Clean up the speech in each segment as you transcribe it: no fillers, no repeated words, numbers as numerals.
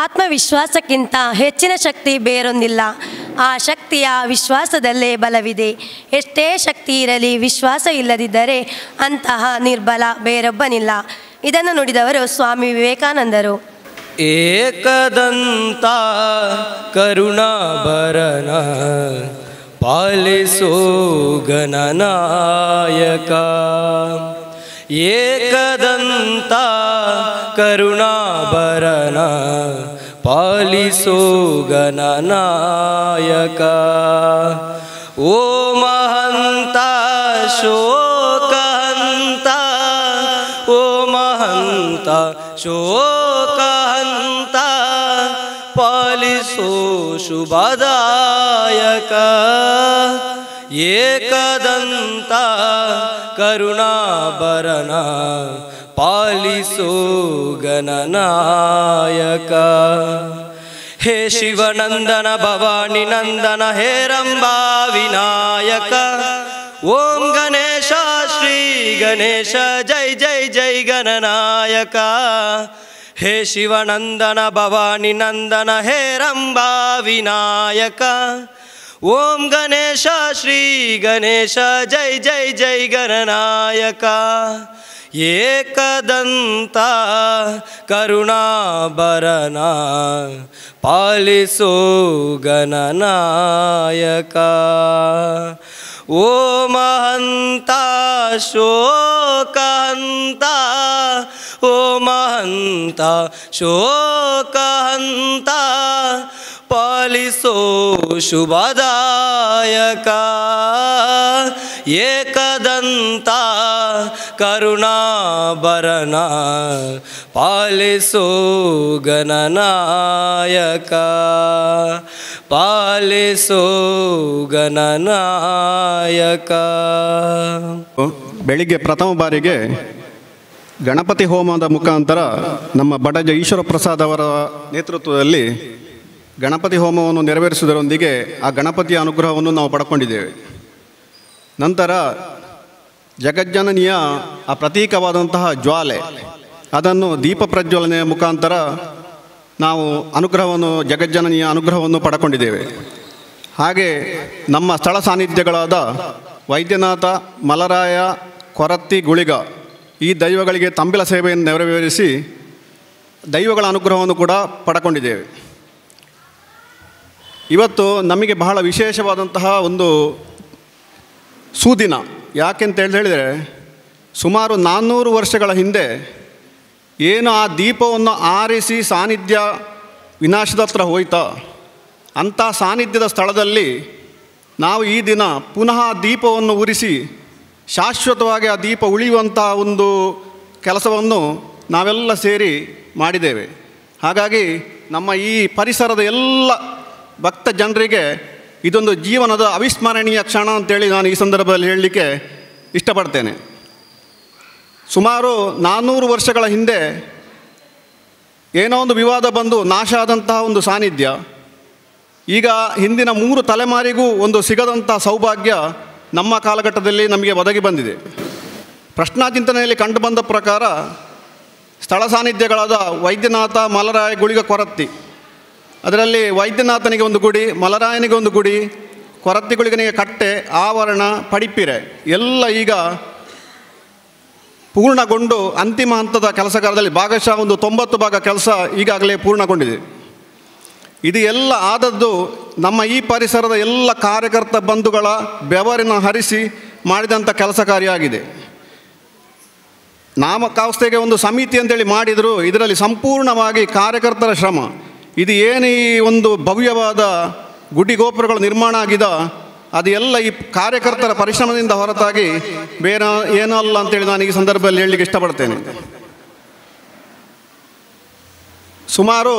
ಆತ್ಮವಿಶ್ವಾಸಕ್ಕಿಂತ ಹೆಚ್ಚಿನ ಶಕ್ತಿ ಬೇರೊಂದಿಲ್ಲ. ಆ ಶಕ್ತಿಯ ವಿಶ್ವಾಸದಲ್ಲೇ ಬಲವಿದೆ. ಎಷ್ಟೇ ಶಕ್ತಿ ಇರಲಿ, ವಿಶ್ವಾಸ ಇಲ್ಲದಿದ್ದರೆ ಅಂತಹ ನಿರ್ಬಲ ಬೇರೊಬ್ಬನಿಲ್ಲ. ಇದನ್ನು ನುಡಿದವರು ಸ್ವಾಮಿ ವಿವೇಕಾನಂದರು. ಏಕದಂತ ಕರುಣಾಭರಣ ಪಾಲಿಸೋ ಗಣನಾಯಕ. ಏಕದಂತ ಕರುಣಾಭರಣ ಪಾಲಿಸೋ ಗಣನಾಯಕ. ಓ ಮಹಂತ ಶೋಕಹಂತ, ಓ ಮಹಂತ ಶೋಕಹಂತ ಪಾಲಿಸೋ ಶುಭದಾಯಕ. ಏಕದಂತ ಕರುಣಾಭರಣ ಪಾಲಿಸೋ ಗಣನಾಯಕ. ಹೇ ಶಿವನಂದನ ಭವಾನಿ ನಂದನ ಹೇ ರಂಭಾ ವಿನಾಯಕ. ಓಂ ಗಣೇಶ ಶ್ರೀ ಗಣೇಶ ಜೈ ಜೈ ಜೈ ಗಣನಾಯಕ. ಹೇ ಶಿವನಂದನ ಭವಾನಿ ನಂದನ ಹೇ ರಂಭಾ ವಿನಾಯಕ. ಓಂ ಗಣೇಶ ಶ್ರೀ ಗಣೇಶ ಜೈ ಜೈ ಜೈ ಗಣನಾಯಕ. ಏಕದಂತ ಕರುಣಾಭರಣ ಪಾಲಿಸೋ ಗಣನಾಯಕ. ಓ ಮಹಂತ ಶೋಕಹಂತ, ಓ ಮಹಂತ ಶೋಕಹಂತ ಪಾಲಿಸೋ ಶುಭದಾಯಕ. ಏಕದಂತ ಕರುಣಾಭರಣ ಪಾಲಿಸೋ ಗಣನಾಯಕ. ಪಾಲಿಸೋ ಗಣನಾಯಕ. ಬೆಳಿಗ್ಗೆ ಪ್ರಥಮ ಬಾರಿಗೆ ಗಣಪತಿ ಹೋಮದ ಮುಖಾಂತರ ನಮ್ಮ ಬಡಜ ಈಶ್ವರ ಪ್ರಸಾದ್ ಅವರ ನೇತೃತ್ವದಲ್ಲಿ ಗಣಪತಿ ಹೋಮವನ್ನು ನೆರವೇರಿಸುವುದರೊಂದಿಗೆ ಆ ಗಣಪತಿಯ ಅನುಗ್ರಹವನ್ನು ನಾವು ಪಡ್ಕೊಂಡಿದ್ದೇವೆ. ನಂತರ ಜಗಜ್ಜನನಿಯ ಆ ಪ್ರತೀಕವಾದಂತಹ ಜ್ವಾಲೆ, ಅದನ್ನು ದೀಪ ಪ್ರಜ್ವಲನೆಯ ಮುಖಾಂತರ ನಾವು ಜಗಜ್ಜನನಿಯ ಅನುಗ್ರಹವನ್ನು ಪಡ್ಕೊಂಡಿದ್ದೇವೆ. ಹಾಗೆ ನಮ್ಮ ಸ್ಥಳ ಸಾನ್ನಿಧ್ಯಗಳಾದ ವೈದ್ಯನಾಥ, ಮಲರಾಯ, ಕೊರತ್ತಿ, ಗುಳಿಗ ಈ ದೈವಗಳಿಗೆ ತಂಬಿಲ ಸೇವೆಯನ್ನು ನೆರವೇರಿಸಿ ದೈವಗಳ ಅನುಗ್ರಹವನ್ನು ಕೂಡ ಪಡ್ಕೊಂಡಿದ್ದೇವೆ. ಇವತ್ತು ನಮಗೆ ಬಹಳ ವಿಶೇಷವಾದಂತಹ ಒಂದು ಸುದಿನ. ಯಾಕೆಂತ ಹೇಳಿದರೆ, ಸುಮಾರು 400 ವರ್ಷಗಳ ಹಿಂದೆ ಏನು ಆ ದೀಪವನ್ನು ಆರಿಸಿ ಸಾನ್ನಿಧ್ಯ ವಿನಾಶದ ಹತ್ರ ಹೋಯ್ತಾ, ಅಂಥ ಸಾನ್ನಿಧ್ಯದ ಸ್ಥಳದಲ್ಲಿ ನಾವು ಈ ದಿನ ಪುನಃ ದೀಪವನ್ನು ಉರಿಸಿ ಶಾಶ್ವತವಾಗಿ ಆ ದೀಪ ಉಳಿಯುವಂಥ ಒಂದು ಕೆಲಸವನ್ನು ನಾವೆಲ್ಲ ಸೇರಿ ಮಾಡಿದ್ದೇವೆ. ಹಾಗಾಗಿ ನಮ್ಮ ಈ ಪರಿಸರದ ಎಲ್ಲ ಭಕ್ತ ಜನರಿಗೆ ಇದೊಂದು ಜೀವನದ ಅವಿಸ್ಮರಣೀಯ ಕ್ಷಣ ಅಂತೇಳಿ ನಾನು ಈ ಸಂದರ್ಭದಲ್ಲಿ ಹೇಳಲಿಕ್ಕೆ ಇಷ್ಟಪಡ್ತೇನೆ. ಸುಮಾರು 400 ವರ್ಷಗಳ ಹಿಂದೆ ಏನೋ ಒಂದು ವಿವಾದ ಬಂದು ನಾಶ ಆದಂತಹ ಒಂದು ಸಾನ್ನಿಧ್ಯ ಈಗ ಹಿಂದಿನ 3 ತಲೆಮಾರಿಗೂ ಒಂದು ಸಿಗದಂಥ ಸೌಭಾಗ್ಯ ನಮ್ಮ ಕಾಲಘಟ್ಟದಲ್ಲಿ ನಮಗೆ ಒದಗಿ ಬಂದಿದೆ. ಪ್ರಶ್ನಾಚಿಂತನೆಯಲ್ಲಿ ಕಂಡುಬಂದ ಪ್ರಕಾರ ಸ್ಥಳ ಸಾನ್ನಿಧ್ಯಗಳಾದ ವೈದ್ಯನಾಥ, ಮಲರಾಯ, ಗುಳಿಗ, ಕೊರತ್ತಿ, ಅದರಲ್ಲಿ ವೈದ್ಯನಾಥನಿಗೆ ಒಂದು ಗುಡಿ, ಮಲರಾಯನಿಗೆ ಒಂದು ಗುಡಿ, ಕೊರತ್ತಿ ಗುಳಿಗನಿಗೆ ಕಟ್ಟೆ, ಆವರಣ, ಪಡಿಪಿರೆ ಎಲ್ಲ ಈಗ ಪೂರ್ಣಗೊಂಡು ಅಂತಿಮ ಹಂತದ ಕೆಲಸ ಕಾರ್ಯದಲ್ಲಿ ಭಾಗಶಃ ಒಂದು 90 ಭಾಗ ಕೆಲಸ ಈಗಾಗಲೇ ಪೂರ್ಣಗೊಂಡಿದೆ. ಇದು ಎಲ್ಲ ಆದದ್ದು ನಮ್ಮ ಈ ಪರಿಸರದ ಎಲ್ಲ ಕಾರ್ಯಕರ್ತ ಬಂಧುಗಳ ಬೆವರಿನ ಹರಿಸಿ ಮಾಡಿದಂಥ ಕೆಲಸ ಕಾರ್ಯ ಆಗಿದೆ. ನಾಮಕಾವಸ್ಥೆಗೆ ಒಂದು ಸಮಿತಿ ಅಂತೇಳಿ ಮಾಡಿದರೂ ಇದರಲ್ಲಿ ಸಂಪೂರ್ಣವಾಗಿ ಕಾರ್ಯಕರ್ತರ ಶ್ರಮ. ಇದು ಏನು ಈ ಒಂದು ಭವ್ಯವಾದ ಗುಡಿ ಗೋಪುರಗಳು ನಿರ್ಮಾಣ ಆಗಿದೆ, ಅದು ಎಲ್ಲ ಈ ಕಾರ್ಯಕರ್ತರ ಪರಿಶ್ರಮದಿಂದ ಹೊರತಾಗಿ ಬೇರೆ ಏನೂ ಅಲ್ಲ ಅಂತೇಳಿ ನಾನು ಈ ಸಂದರ್ಭದಲ್ಲಿ ಹೇಳಲಿಕ್ಕೆ ಇಷ್ಟಪಡ್ತೇನೆ. ಸುಮಾರು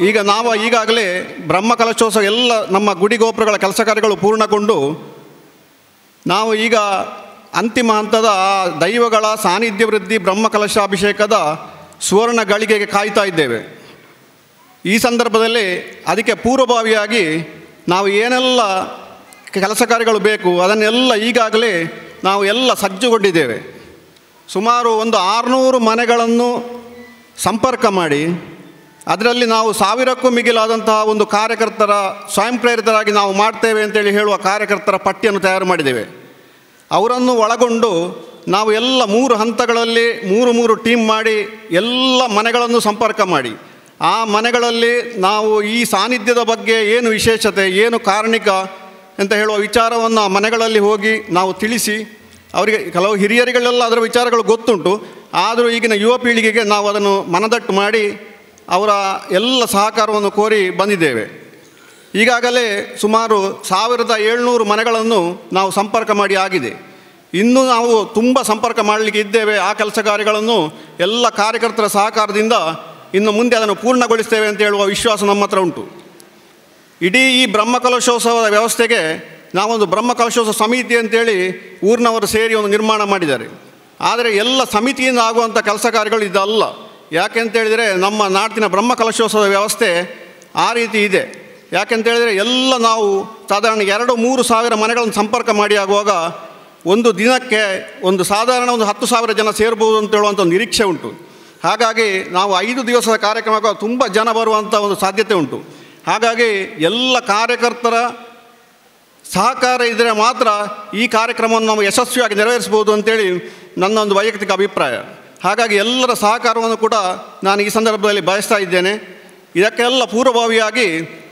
ಈಗ ನಾವು ಈಗಾಗಲೇ ಬ್ರಹ್ಮಕಲಶೋತ್ಸವ ಎಲ್ಲ ನಮ್ಮ ಗುಡಿ ಗೋಪುರಗಳ ಕೆಲಸ ಕಾರ್ಯಗಳು ಪೂರ್ಣಗೊಂಡು ನಾವು ಈಗ ಅಂತಿಮ ಹಂತದ ದೈವಗಳ ಸಾನ್ನಿಧ್ಯ ವೃದ್ಧಿ ಬ್ರಹ್ಮಕಲಶಾಭಿಷೇಕದ ಸುವರ್ಣ ಗಳಿಗೆಗೆ ಕಾಯ್ತಾ ಇದ್ದೇವೆ. ಈ ಸಂದರ್ಭದಲ್ಲಿ ಅದಕ್ಕೆ ಪೂರ್ವಭಾವಿಯಾಗಿ ನಾವು ಏನೆಲ್ಲ ಕೆಲಸ ಕಾರ್ಯಗಳು ಬೇಕು ಅದನ್ನೆಲ್ಲ ಈಗಾಗಲೇ ನಾವು ಎಲ್ಲ ಸಜ್ಜುಗೊಂಡಿದ್ದೇವೆ. ಸುಮಾರು ಒಂದು 600 ಮನೆಗಳನ್ನು ಸಂಪರ್ಕ ಮಾಡಿ ಅದರಲ್ಲಿ ನಾವು 1000ಕ್ಕೂ ಮಿಗಿಲಾದಂತಹ ಒಂದು ಕಾರ್ಯಕರ್ತರ ಸ್ವಯಂ ಪ್ರೇರಿತರಾಗಿ ನಾವು ಮಾಡ್ತೇವೆ ಅಂತೇಳಿ ಹೇಳುವ ಕಾರ್ಯಕರ್ತರ ಪಟ್ಟಿಯನ್ನು ತಯಾರು ಮಾಡಿದ್ದೇವೆ. ಅವರನ್ನು ಒಳಗೊಂಡು ನಾವು ಎಲ್ಲ 3 ಹಂತಗಳಲ್ಲಿ 3 ಟೀಮ್ ಮಾಡಿ ಎಲ್ಲ ಮನೆಗಳನ್ನು ಸಂಪರ್ಕ ಮಾಡಿ ಆ ಮನೆಗಳಲ್ಲಿ ನಾವು ಈ ಸಾನ್ನಿಧ್ಯದ ಬಗ್ಗೆ ಏನು ವಿಶೇಷತೆ, ಏನು ಕಾರಣಿಕ ಅಂತ ಹೇಳುವ ವಿಚಾರವನ್ನು ಮನೆಗಳಲ್ಲಿ ಹೋಗಿ ನಾವು ತಿಳಿಸಿ, ಅವರಿಗೆ ಕೆಲವು ಹಿರಿಯರಿಗಳೆಲ್ಲ ಅದರ ವಿಚಾರಗಳು ಗೊತ್ತುಂಟು, ಆದರೂ ಈಗಿನ ಯುವ ಪೀಳಿಗೆಗೆ ನಾವು ಅದನ್ನು ಮನದಟ್ಟು ಮಾಡಿ ಅವರ ಎಲ್ಲ ಸಹಕಾರವನ್ನು ಕೋರಿ ಬಂದಿದ್ದೇವೆ. ಈಗಾಗಲೇ ಸುಮಾರು 1700 ಮನೆಗಳನ್ನು ನಾವು ಸಂಪರ್ಕ ಮಾಡಿ ಆಗಿದೆ. ಇನ್ನೂ ನಾವು ತುಂಬ ಸಂಪರ್ಕ ಮಾಡಲಿಕ್ಕೆ ಇದ್ದೇವೆ. ಆ ಕೆಲಸ ಕಾರ್ಯಗಳನ್ನು ಎಲ್ಲ ಕಾರ್ಯಕರ್ತರ ಸಹಕಾರದಿಂದ ಇನ್ನು ಮುಂದೆ ಅದನ್ನು ಪೂರ್ಣಗೊಳಿಸ್ತೇವೆ ಅಂತ ಹೇಳುವ ವಿಶ್ವಾಸ ನಮ್ಮ ಹತ್ರ ಉಂಟು. ಇಡೀ ಈ ಬ್ರಹ್ಮಕಲಶೋತ್ಸವದ ವ್ಯವಸ್ಥೆಗೆ ನಾವೊಂದು ಬ್ರಹ್ಮಕಲಶೋತ್ಸವ ಸಮಿತಿ ಅಂತೇಳಿ ಊರಿನವರು ಸೇರಿ ಒಂದು ನಿರ್ಮಾಣ ಮಾಡಿದ್ದಾರೆ. ಆದರೆ ಎಲ್ಲ ಸಮಿತಿಯಿಂದ ಆಗುವಂಥ ಕೆಲಸ ಕಾರ್ಯಗಳು ಇದಲ್ಲ. ಯಾಕೆಂತೇಳಿದರೆ ನಮ್ಮ ನಾಡಿನ ಬ್ರಹ್ಮಕಲಶೋತ್ಸವದ ವ್ಯವಸ್ಥೆ ಆ ರೀತಿ ಇದೆ. ಯಾಕೆಂತೇಳಿದರೆ ಎಲ್ಲ ನಾವು ಸಾಧಾರಣ 2-3 ಸಾವಿರ ಮನೆಗಳನ್ನು ಸಂಪರ್ಕ ಮಾಡಿ ಆಗುವಾಗ ಒಂದು ದಿನಕ್ಕೆ ಸಾಧಾರಣ 10,000 ಜನ ಸೇರ್ಬೋದು ಅಂತ ಹೇಳುವಂಥ ಒಂದು ನಿರೀಕ್ಷೆ ಉಂಟು. ಹಾಗಾಗಿ ನಾವು 5 ದಿವಸದ ಕಾರ್ಯಕ್ರಮಕ್ಕೆ ತುಂಬ ಜನ ಬರುವಂಥ ಒಂದು ಸಾಧ್ಯತೆ ಉಂಟು. ಹಾಗಾಗಿ ಎಲ್ಲ ಕಾರ್ಯಕರ್ತರ ಸಹಕಾರ ಇದ್ದರೆ ಮಾತ್ರ ಈ ಕಾರ್ಯಕ್ರಮವನ್ನು ನಾವು ಯಶಸ್ವಿಯಾಗಿ ನೆರವೇರಿಸ್ಬೋದು ಅಂತೇಳಿ ನನ್ನ ಒಂದು ವೈಯಕ್ತಿಕ ಅಭಿಪ್ರಾಯ. ಹಾಗಾಗಿ ಎಲ್ಲರ ಸಹಕಾರವನ್ನು ಕೂಡ ನಾನು ಈ ಸಂದರ್ಭದಲ್ಲಿ ಬಯಸ್ತಾ ಇದ್ದೇನೆ. ಇದಕ್ಕೆಲ್ಲ ಪೂರ್ವಭಾವಿಯಾಗಿ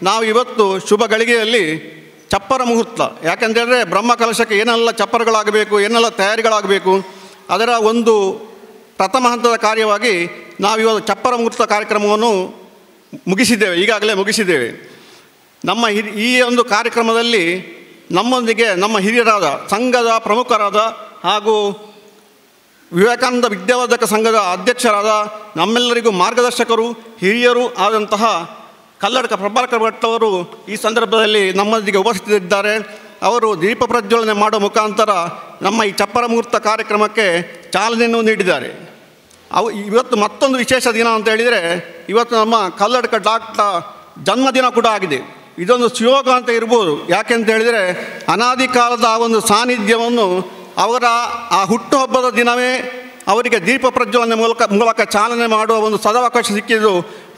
ನಾವು ಇವತ್ತು ಶುಭ ಗಳಿಗೆಯಲ್ಲಿ ಚಪ್ಪರ ಮುಹೂರ್ತ, ಯಾಕೆಂತೇಳಿದ್ರೆ ಬ್ರಹ್ಮಕಲಶಕ್ಕೆ ಏನೆಲ್ಲ ಚಪ್ಪರಗಳಾಗಬೇಕು, ಏನೆಲ್ಲ ತಯಾರಿಗಳಾಗಬೇಕು, ಅದರ ಒಂದು ಪ್ರಥಮ ಹಂತದ ಕಾರ್ಯವಾಗಿ ನಾವು ಇವತ್ತು ಚಪ್ಪರ ಮುಹೂರ್ತ ಕಾರ್ಯಕ್ರಮವನ್ನು ಈಗಾಗಲೇ ಮುಗಿಸಿದ್ದೇವೆ. ನಮ್ಮ ಈ ಒಂದು ಕಾರ್ಯಕ್ರಮದಲ್ಲಿ ನಮ್ಮೊಂದಿಗೆ ನಮ್ಮ ಹಿರಿಯರಾದ ಸಂಘದ ಪ್ರಮುಖರಾದ ಹಾಗೂ ವಿವೇಕಾನಂದ ವಿದ್ಯಾವರ್ಧಕ ಸಂಘದ ಅಧ್ಯಕ್ಷರಾದ ನಮ್ಮೆಲ್ಲರಿಗೂ ಮಾರ್ಗದರ್ಶಕರು ಹಿರಿಯರು ಆದಂತಹ ಕಲ್ಲಡ್ಕ ಪ್ರಭಾಕರ್ ಭಟ್ ಅವರು ಈ ಸಂದರ್ಭದಲ್ಲಿ ನಮ್ಮೊಂದಿಗೆ ಉಪಸ್ಥಿತರಿದ್ದಾರೆ. ಅವರು ದೀಪ ಪ್ರಜ್ವಲನೆ ಮಾಡುವ ಮುಖಾಂತರ ನಮ್ಮ ಈ ಚಪ್ಪರ ಮುಹೂರ್ತ ಕಾರ್ಯಕ್ರಮಕ್ಕೆ ಚಾಲನೆಯನ್ನು ನೀಡಿದ್ದಾರೆ. ಇವತ್ತು ಮತ್ತೊಂದು ವಿಶೇಷ ದಿನ ಅಂತ ಹೇಳಿದರೆ ಇವತ್ತು ನಮ್ಮ ಕಲ್ಲಡ್ಕ ಡಾಕ್ಟರ್ ಜನ್ಮದಿನ ಕೂಡ ಆಗಿದೆ. ಇದೊಂದು ಸುಯೋಗ ಅಂತ ಇರ್ಬೋದು. ಯಾಕೆಂತ ಹೇಳಿದರೆ ಅನಾದಿ ಕಾಲದ ಆ ಒಂದು ಸಾನ್ನಿಧ್ಯವನ್ನು ಅವರ ಆ ಹುಟ್ಟುಹಬ್ಬದ ದಿನವೇ ಅವರಿಗೆ ದೀಪ ಪ್ರಜ್ವಲನೆ ಮೂಲಕ ಚಾಲನೆ ಮಾಡುವ ಒಂದು ಸದಾವಕಾಶ ಸಿಕ್ಕಿದ್ದು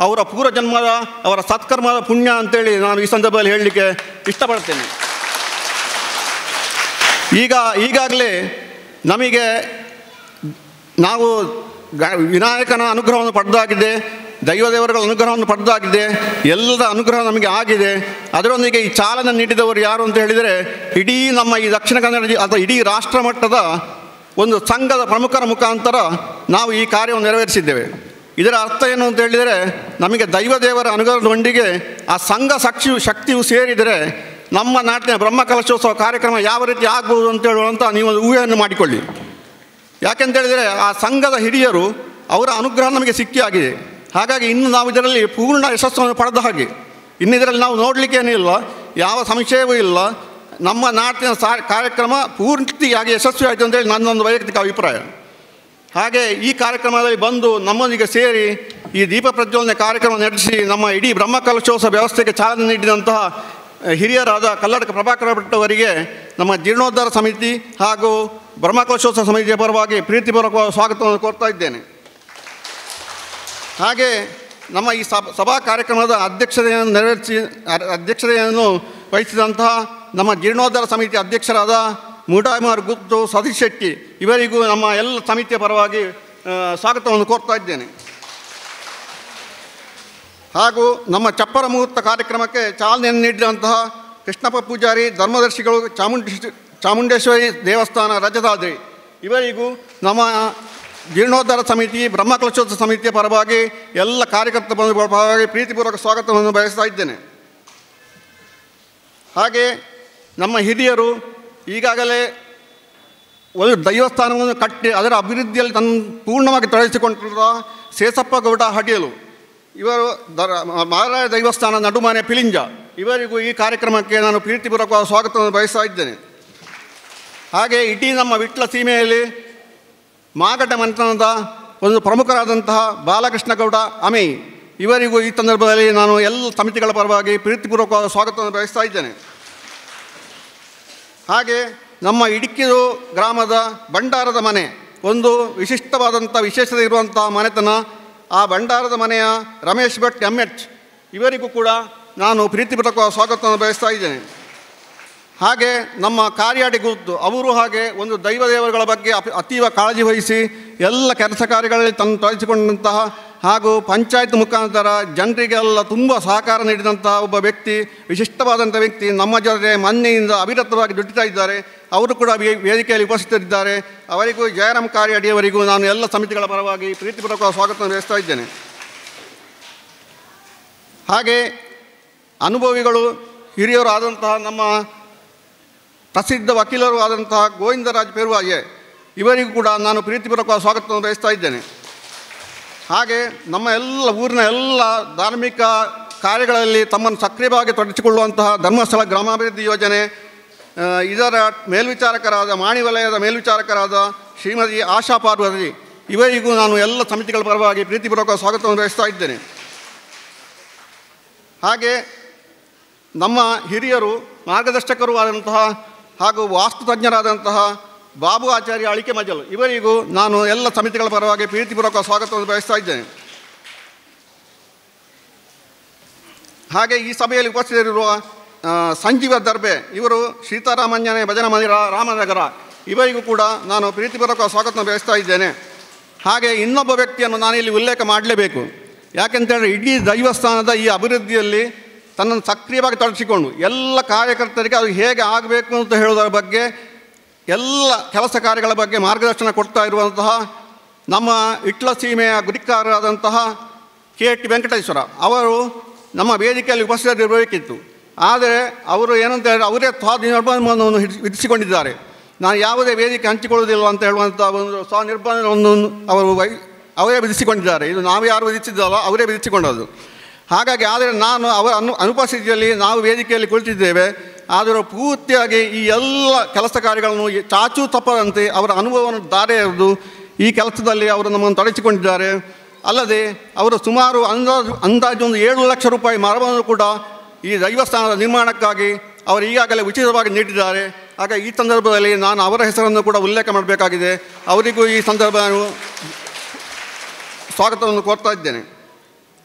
ಅವರ ಪೂರ್ವಜನ್ಮದ ಅವರ ಸತ್ಕರ್ಮದ ಪುಣ್ಯ ಅಂತೇಳಿ ನಾನು ಈ ಸಂದರ್ಭದಲ್ಲಿ ಹೇಳಲಿಕ್ಕೆ ಇಷ್ಟಪಡ್ತೇನೆ. ಈಗಾಗಲೇ ನಮಗೆ ನಾವು ವಿನಾಯಕನ ಅನುಗ್ರಹವನ್ನು ಪಡೆದಾಗಿದೆ, ದೈವದೇವರುಗಳ ಅನುಗ್ರಹವನ್ನು ಪಡೆದಾಗಿದೆ, ಎಲ್ಲರ ಅನುಗ್ರಹ ನಮಗೆ ಆಗಿದೆ. ಅದರೊಂದಿಗೆ ಈ ಚಾಲನೆ ನೀಡಿದವರು ಯಾರು ಅಂತ ಹೇಳಿದರೆ ಇಡೀ ನಮ್ಮ ಈ ದಕ್ಷಿಣ ಕನ್ನಡ ಅಥವಾ ಇಡೀ ರಾಷ್ಟ್ರ ಮಟ್ಟದ ಒಂದು ಸಂಘದ ಪ್ರಮುಖರ ಮುಖಾಂತರ ನಾವು ಈ ಕಾರ್ಯವನ್ನು ನೆರವೇರಿಸಿದ್ದೇವೆ. ಇದರ ಅರ್ಥ ಏನು ಅಂತ ಹೇಳಿದರೆ ನಮಗೆ ದೈವದೇವರ ಅನುಗ್ರಹದೊಂದಿಗೆ ಆ ಸಂಘ ಶಕ್ತಿಯು ಸೇರಿದರೆ ನಮ್ಮ ನಾಟಿನ ಬ್ರಹ್ಮಕಲಶೋತ್ಸವ ಕಾರ್ಯಕ್ರಮ ಯಾವ ರೀತಿ ಆಗ್ಬೋದು ಅಂತ ಹೇಳುವಂಥ ನೀವೊಂದು ಊಹೆಯನ್ನು ಮಾಡಿಕೊಳ್ಳಿ. ಯಾಕೆಂತೇಳಿದರೆ ಆ ಸಂಘದ ಹಿರಿಯರು ಅವರ ಅನುಗ್ರಹ ನಮಗೆ ಸಿಕ್ಕಿ ಆಗಿದೆ. ಹಾಗಾಗಿ ಇನ್ನು ನಾವು ಇದರಲ್ಲಿ ಪೂರ್ಣ ಯಶಸ್ಸನ್ನು ಪಡೆದ ಹಾಗೆ. ಇನ್ನಿದರಲ್ಲಿ ನಾವು ನೋಡಲಿಕ್ಕೇನಿಲ್ಲ, ಯಾವ ಸಂಶಯವೂ ಇಲ್ಲ. ನಮ್ಮ ನಾಟಿನ ಕಾರ್ಯಕ್ರಮ ಪೂರ್ತಿಯಾಗಿ ಯಶಸ್ವಿ ಆಯಿತು ಅಂತೇಳಿ ನನ್ನೊಂದು ವೈಯಕ್ತಿಕ ಅಭಿಪ್ರಾಯ. ಹಾಗೆ ಈ ಕಾರ್ಯಕ್ರಮದಲ್ಲಿ ಬಂದು ನಮ್ಮೊಂದಿಗೆ ಸೇರಿ ಈ ದೀಪ ಪ್ರಜ್ವಲನೆ ಕಾರ್ಯಕ್ರಮ ನಡೆಸಿ ನಮ್ಮ ಇಡೀ ಬ್ರಹ್ಮಕಲಶೋತ್ಸವ ವ್ಯವಸ್ಥೆಗೆ ಚಾಲನೆ ನೀಡಿದಂತಹ ಹಿರಿಯರಾದ ಕಲ್ಲಡ್ಕ ಪ್ರಭಾಕರ್ ಭಟ್ ಅವರಿಗೆ ನಮ್ಮ ಜೀರ್ಣೋದ್ಧಾರ ಸಮಿತಿ ಹಾಗೂ ಬ್ರಹ್ಮಕಲಶೋತ್ಸವ ಸಮಿತಿಯ ಪರವಾಗಿ ಪ್ರೀತಿಪೂರ್ವಕ ಸ್ವಾಗತವನ್ನು ಕೋರ್ತಾ ಇದ್ದೇನೆ. ಹಾಗೆ ನಮ್ಮ ಈ ಸಭಾ ಕಾರ್ಯಕ್ರಮದ ಅಧ್ಯಕ್ಷತೆಯನ್ನು ವಹಿಸಿದಂತಹ ನಮ್ಮ ಜೀರ್ಣೋದ್ಧಾರ ಸಮಿತಿ ಅಧ್ಯಕ್ಷರಾದ ಮುಡಾಮಾರ್ ಗುತ್ತು ಸತೀಶ್ ಶೆಟ್ಟಿ ಇವರಿಗೂ ನಮ್ಮ ಎಲ್ಲ ಸಮಿತಿಯ ಪರವಾಗಿ ಸ್ವಾಗತವನ್ನು ಕೋರ್ತಾ ಇದ್ದೇನೆ. ಹಾಗೂ ನಮ್ಮ ಚಪ್ಪರ ಮುಹೂರ್ತ ಕಾರ್ಯಕ್ರಮಕ್ಕೆ ಚಾಲನೆಯನ್ನು ನೀಡಿದಂತಹ ಕೃಷ್ಣಪ್ಪ ಪೂಜಾರಿ ಧರ್ಮದರ್ಶಿಗಳು ಚಾಮುಂಡೇಶ್ವರಿ ದೇವಸ್ಥಾನ ರಜತಾದ್ರಿ ಇವರಿಗೂ ನಮ್ಮ ಜೀರ್ಣೋದ್ಧಾರ ಸಮಿತಿ ಬ್ರಹ್ಮಕಲಶೋತ್ಸವ ಸಮಿತಿಯ ಪರವಾಗಿ ಎಲ್ಲ ಕಾರ್ಯಕರ್ತರ ಪರವಾಗಿ ಪ್ರೀತಿಪೂರ್ವಕ ಸ್ವಾಗತವನ್ನು ಬಯಸ್ತಾ ಇದ್ದೇನೆ. ಹಾಗೆ ನಮ್ಮ ಹಿರಿಯರು ಈಗಾಗಲೇ ಒಂದು ದೈವಸ್ಥಾನವನ್ನು ಕಟ್ಟಿ ಅದರ ಅಭಿವೃದ್ಧಿಯಲ್ಲಿ ಪೂರ್ಣವಾಗಿ ತೊಡಗಿಸಿಕೊಂಡಿರುವ ಸೇಸಪ್ಪ ಗೌಡ ಹಡಿಯಲು ಇವರು ಮಹಾರಾಜ ದೈವಸ್ಥಾನ ನಡುಮನೆ ಪಿಲಿಂಜ ಇವರಿಗೂ ಈ ಕಾರ್ಯಕ್ರಮಕ್ಕೆ ನಾನು ಪ್ರೀತಿಪೂರ್ವಕ ಸ್ವಾಗತವನ್ನು ಬಯಸ್ತಾ ಇದ್ದೇನೆ. ಹಾಗೆ ಇಡೀ ನಮ್ಮ ವಿಟ್ಲ ಸೀಮೆಯಲ್ಲಿ ಮಾಗಡ್ಡ ಮನೆತನದ ಒಂದು ಪ್ರಮುಖರಾದಂತಹ ಬಾಲಕೃಷ್ಣ ಗೌಡ ಅಮೈ ಇವರಿಗೂ ಈ ಸಂದರ್ಭದಲ್ಲಿ ನಾನು ಎಲ್ಲ ಸಮಿತಿಗಳ ಪರವಾಗಿ ಪ್ರೀತಿಪೂರ್ವಕ ಸ್ವಾಗತವನ್ನು ಬಯಸ್ತಾ ಇದ್ದೇನೆ. ಹಾಗೆ ನಮ್ಮ ಇಡಿಕಿದು ಗ್ರಾಮದ ಭಂಡಾರದ ಮನೆ ಒಂದು ವಿಶಿಷ್ಟವಾದಂಥ ವಿಶೇಷತೆ ಇರುವಂತಹ ಮನೆತನ. ಆ ಭಂಡಾರದ ಮನೆಯ ರಮೇಶ್ ಭಟ್ MH ಇವರಿಗೂ ಕೂಡ ನಾನು ಪ್ರೀತಿಪೂರ್ವಕ ಸ್ವಾಗತವನ್ನು ಬಯಸ್ತಾ ಇದ್ದೇನೆ. ಹಾಗೆ ನಮ್ಮ ಕಾರ್ಯಾಡಿ ಗುರುತು ಅವರು ಹಾಗೆ ಒಂದು ದೈವದೇವರುಗಳ ಬಗ್ಗೆ ಅತೀವ ಕಾಳಜಿ ವಹಿಸಿ ಎಲ್ಲ ಕೆಲಸ ಕಾರ್ಯಗಳಲ್ಲಿ ತನ್ನ ತೊಡಗಿಸಿಕೊಂಡಂತಹ ಹಾಗೂ ಪಂಚಾಯತ್ ಮುಖಾಂತರ ಜನರಿಗೆಲ್ಲ ತುಂಬ ಸಹಕಾರ ನೀಡಿದಂತಹ ಒಬ್ಬ ವ್ಯಕ್ತಿ, ವಿಶಿಷ್ಟವಾದಂಥ ವ್ಯಕ್ತಿ ನಮ್ಮ ಜೊತೆ ಮೊನ್ನೆಯಿಂದ ಅವಿರತವಾಗಿ ದುಡಿತಾ ಇದ್ದಾರೆ. ಅವರು ಕೂಡ ವೇದಿಕೆಯಲ್ಲಿ ಉಪಸ್ಥಿತರಿದ್ದಾರೆ. ಅವರಿಗೂ ಜಯರಾಮ್ ಕಾರ್ಯಾಡಿಯವರಿಗೂ ನಾನು ಎಲ್ಲ ಸಮಿತಿಗಳ ಪರವಾಗಿ ಪ್ರೀತಿಪೂರ್ವಕ ಸ್ವಾಗತವನ್ನು ಬಯಸ್ತಾ ಇದ್ದೇನೆ. ಹಾಗೆ ಅನುಭವಿಗಳು ಹಿರಿಯರು ಆದಂತಹ ನಮ್ಮ ಪ್ರಸಿದ್ಧ ವಕೀಲರು ಆದಂತಹ ಗೋವಿಂದರಾಜ್ ಪೆರುವಾಜೆ ಇವರಿಗೂ ಕೂಡ ನಾನು ಪ್ರೀತಿಪೂರ್ವಕ ಸ್ವಾಗತವನ್ನು ಬಯಸ್ತಾ ಇದ್ದೇನೆ. ಹಾಗೆ ನಮ್ಮ ಎಲ್ಲ ಊರಿನ ಎಲ್ಲ ಧಾರ್ಮಿಕ ಕಾರ್ಯಗಳಲ್ಲಿ ತಮ್ಮನ್ನು ಸಕ್ರಿಯವಾಗಿ ತೊಡಗಿಸಿಕೊಳ್ಳುವಂತಹ ಧರ್ಮಸ್ಥಳ ಗ್ರಾಮಾಭಿವೃದ್ಧಿ ಯೋಜನೆ ಇದರ ಮೇಲ್ವಿಚಾರಕರಾದ ಮಾಣಿ ವಲಯದ ಮೇಲ್ವಿಚಾರಕರಾದ ಶ್ರೀಮತಿ ಆಶಾ ಪಾರ್ವತಿ ಇವರಿಗೂ ನಾನು ಎಲ್ಲ ಸಮಿತಿಗಳ ಪರವಾಗಿ ಪ್ರೀತಿಪೂರ್ವಕ ಸ್ವಾಗತವನ್ನು ಬಯಸ್ತಾ ಇದ್ದೇನೆ. ಹಾಗೆ ನಮ್ಮ ಹಿರಿಯರು ಮಾರ್ಗದರ್ಶಕರು ಆದಂತಹ ಹಾಗೂ ವಾಸ್ತುತಜ್ಞರಾದಂತಹ ಬಾಬು ಆಚಾರ್ಯ ಅಳಿಕೆ ಮಜಲು ಇವರಿಗೂ ನಾನು ಎಲ್ಲ ಸಮಿತಿಗಳ ಪರವಾಗಿ ಪ್ರೀತಿಪೂರ್ವಕ ಸ್ವಾಗತವನ್ನು ಬಯಸ್ತಾ ಇದ್ದೇನೆ. ಹಾಗೆ ಈ ಸಭೆಯಲ್ಲಿ ಉಪಸ್ಥಿತರಿರುವ ಸಂಜೀವ ದರ್ಬೆ ಇವರು ಸೀತಾರಾಮಂಜನೆ ಭಜನಾ ಮಂದಿರ ರಾಮನಗರ ಇವರಿಗೂ ಕೂಡ ನಾನು ಪ್ರೀತಿಪೂರ್ವಕ ಸ್ವಾಗತವನ್ನು ಬಯಸ್ತಾ ಇದ್ದೇನೆ. ಹಾಗೆ ಇನ್ನೊಬ್ಬ ವ್ಯಕ್ತಿಯನ್ನು ನಾನಿಲ್ಲಿ ಉಲ್ಲೇಖ ಮಾಡಲೇಬೇಕು. ಯಾಕೆಂತೇಳಿದ್ರೆ ಇಡೀ ದೈವಸ್ಥಾನದ ಈ ಅಭಿವೃದ್ಧಿಯಲ್ಲಿ ತನ್ನನ್ನು ಸಕ್ರಿಯವಾಗಿ ತೊಡಗಿಸಿಕೊಂಡು ಎಲ್ಲ ಕಾರ್ಯಕರ್ತರಿಗೆ ಅದು ಹೇಗೆ ಆಗಬೇಕು ಅಂತ ಹೇಳೋದರ ಬಗ್ಗೆ ಎಲ್ಲ ಕೆಲಸ ಕಾರ್ಯಗಳ ಬಗ್ಗೆ ಮಾರ್ಗದರ್ಶನ ಕೊಡ್ತಾ ಇರುವಂತಹ ನಮ್ಮ ಇಟ್ಲ ಸೀಮೆಯ ಗುರಿಕಾರರಾದಂತಹ KT ವೆಂಕಟೇಶ್ವರ ಅವರು ನಮ್ಮ ವೇದಿಕೆಯಲ್ಲಿ ಉಪಸ್ಥಿತರಿರಬೇಕಿತ್ತು. ಆದರೆ ಅವರು ಏನಂತ ಹೇಳಿದ್ರೆ ಅವರೇ ನಿರ್ಬಂಧವನ್ನು ವಿಧಿಸಿಕೊಂಡಿದ್ದಾರೆ. ನಾನು ಯಾವುದೇ ವೇದಿಕೆ ಹಂಚಿಕೊಳ್ಳುವುದಿಲ್ಲ ಅಂತ ಹೇಳುವಂಥ ಒಂದು ಸ್ವನಿರ್ಬಂಧವನ್ನು ಅವರೇ ವಿಧಿಸಿಕೊಂಡಿದ್ದಾರೆ. ಇದು ನಾವು ಯಾರು ವಿಧಿಸಿದ್ದಲ್ಲ, ಅವರೇ ವಿಧಿಸಿಕೊಂಡದ್ದು. ಹಾಗಾಗಿ ಆದರೆ ನಾನು ಅವರ ಅನುಪಸ್ಥಿತಿಯಲ್ಲಿ ನಾವು ವೇದಿಕೆಯಲ್ಲಿ ಕುಳಿತಿದ್ದೇವೆ. ಆದರೂ ಪೂರ್ತಿಯಾಗಿ ಈ ಎಲ್ಲ ಕೆಲಸ ಕಾರ್ಯಗಳನ್ನು ಚಾಚೂ ತಪ್ಪದಂತೆ ಅವರ ಅನುಭವವನ್ನು ದಾರೆ ಎರೆದು ಈ ಕೆಲಸದಲ್ಲಿ ಅವರು ನಮ್ಮನ್ನು ತೊಡಗಿಸಿಕೊಂಡಿದ್ದಾರೆ. ಅಲ್ಲದೆ ಅವರು ಸುಮಾರು ಅಂದಾಜು ಒಂದು 7 ಲಕ್ಷ ರೂಪಾಯಿ ಮರವನ್ನು ಕೂಡ ಈ ದೈವಸ್ಥಾನದ ನಿರ್ಮಾಣಕ್ಕಾಗಿ ಅವರು ಈಗಾಗಲೇ ಉಚಿತವಾಗಿ ನೀಡಿದ್ದಾರೆ. ಆಗ ಈ ಸಂದರ್ಭದಲ್ಲಿ ನಾನು ಅವರ ಹೆಸರನ್ನು ಕೂಡ ಉಲ್ಲೇಖ ಮಾಡಬೇಕಾಗಿದೆ. ಅವರಿಗೂ ಈ ಸಂದರ್ಭ ಸ್ವಾಗತವನ್ನು ಕೋರ್ತಾ ಇದ್ದೇನೆ.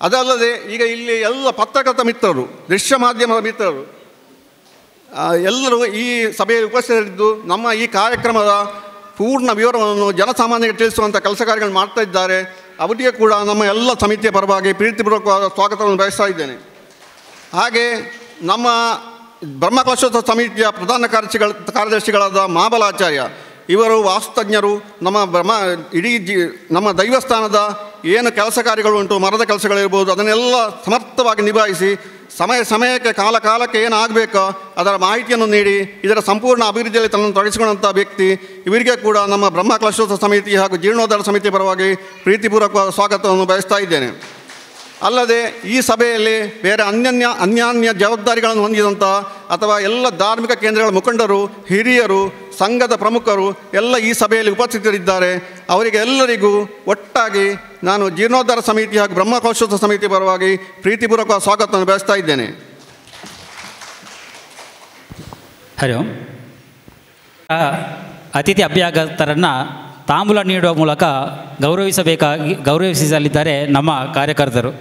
ಅದಲ್ಲದೆ ಈಗ ಇಲ್ಲಿ ಎಲ್ಲ ಪತ್ರಕರ್ತ ಮಿತ್ರರು, ದೃಶ್ಯ ಮಾಧ್ಯಮದ ಮಿತ್ರರು ಎಲ್ಲರೂ ಈ ಸಭೆಯಲ್ಲಿ ಉಪಸ್ಥಿತರಿದ್ದು ನಮ್ಮ ಈ ಕಾರ್ಯಕ್ರಮದ ಪೂರ್ಣ ವಿವರವನ್ನು ಜನಸಾಮಾನ್ಯರಿಗೆ ತಿಳಿಸುವಂಥ ಕೆಲಸ ಕಾರ್ಯಗಳನ್ನು ಮಾಡ್ತಾ ಇದ್ದಾರೆ. ಅವರಿಗೆ ಕೂಡ ನಮ್ಮ ಎಲ್ಲ ಸಮಿತಿಯ ಪರವಾಗಿ ಪ್ರೀತಿಪೂರ್ವಕವಾದ ಸ್ವಾಗತವನ್ನು ಬಯಸ್ತಾ ಇದ್ದೇನೆ. ಹಾಗೆ ನಮ್ಮ ಬ್ರಹ್ಮಕಲಶೋತ್ಸವ ಸಮಿತಿಯ ಪ್ರಧಾನ ಕಾರ್ಯದರ್ಶಿಗಳಾದ ಮಹಾಬಲಾಚಾರ್ಯ ಇವರು ವಾಸ್ತುತಜ್ಞರು. ನಮ್ಮ ದೈವಸ್ಥಾನದ ಏನು ಕೆಲಸ ಕಾರ್ಯಗಳು ಉಂಟು, ಮರದ ಕೆಲಸಗಳಿರ್ಬೋದು, ಅದನ್ನೆಲ್ಲ ಸಮರ್ಥವಾಗಿ ನಿಭಾಯಿಸಿ ಸಮಯಕ್ಕೆ ಕಾಲಕ್ಕೆ ಏನಾಗಬೇಕೋ ಅದರ ಮಾಹಿತಿಯನ್ನು ನೀಡಿ ಇದರ ಸಂಪೂರ್ಣ ಅಭಿವೃದ್ಧಿಯಲ್ಲಿ ತನ್ನನ್ನು ತೊಡಗಿಸಿಕೊಂಡಂಥ ವ್ಯಕ್ತಿ. ಇವರಿಗೆ ಕೂಡ ನಮ್ಮ ಬ್ರಹ್ಮಕಲಶೋತ್ಸವ ಸಮಿತಿ ಹಾಗೂ ಜೀರ್ಣೋದ್ಧಾರ ಸಮಿತಿಯ ಪರವಾಗಿ ಪ್ರೀತಿಪೂರ್ವಕವಾದ ಸ್ವಾಗತವನ್ನು ಬಯಸ್ತಾ ಇದ್ದೇನೆ. ಅಲ್ಲದೆ ಈ ಸಭೆಯಲ್ಲಿ ಬೇರೆ ಅನ್ಯಾನ್ಯ ಜವಾಬ್ದಾರಿಗಳನ್ನು ಹೊಂದಿದಂಥ ಅಥವಾ ಎಲ್ಲ ಧಾರ್ಮಿಕ ಕೇಂದ್ರಗಳ ಮುಖಂಡರು, ಹಿರಿಯರು, ಸಂಘದ ಪ್ರಮುಖರು ಎಲ್ಲ ಈ ಸಭೆಯಲ್ಲಿ ಉಪಸ್ಥಿತರಿದ್ದಾರೆ. ಅವರಿಗೆ ಎಲ್ಲರಿಗೂ ಒಟ್ಟಾಗಿ ನಾನು ಜೀರ್ಣೋದ್ಧಾರ ಸಮಿತಿ ಹಾಗೂ ಬ್ರಹ್ಮಕಲಶೋತ್ಸವ ಸಮಿತಿ ಪರವಾಗಿ ಪ್ರೀತಿಪೂರ್ವಕ ಸ್ವಾಗತವನ್ನು ಬಯಸ್ತಾ ಇದ್ದೇನೆ. ಹರಿ ಓಂ. ಅತಿಥಿ ಅಭ್ಯಾಗತರನ್ನು ತಾಂಬೂಲ ನೀಡುವ ಮೂಲಕ ಗೌರವಿಸಲಿದ್ದಾರೆ ನಮ್ಮ ಕಾರ್ಯಕರ್ತರು.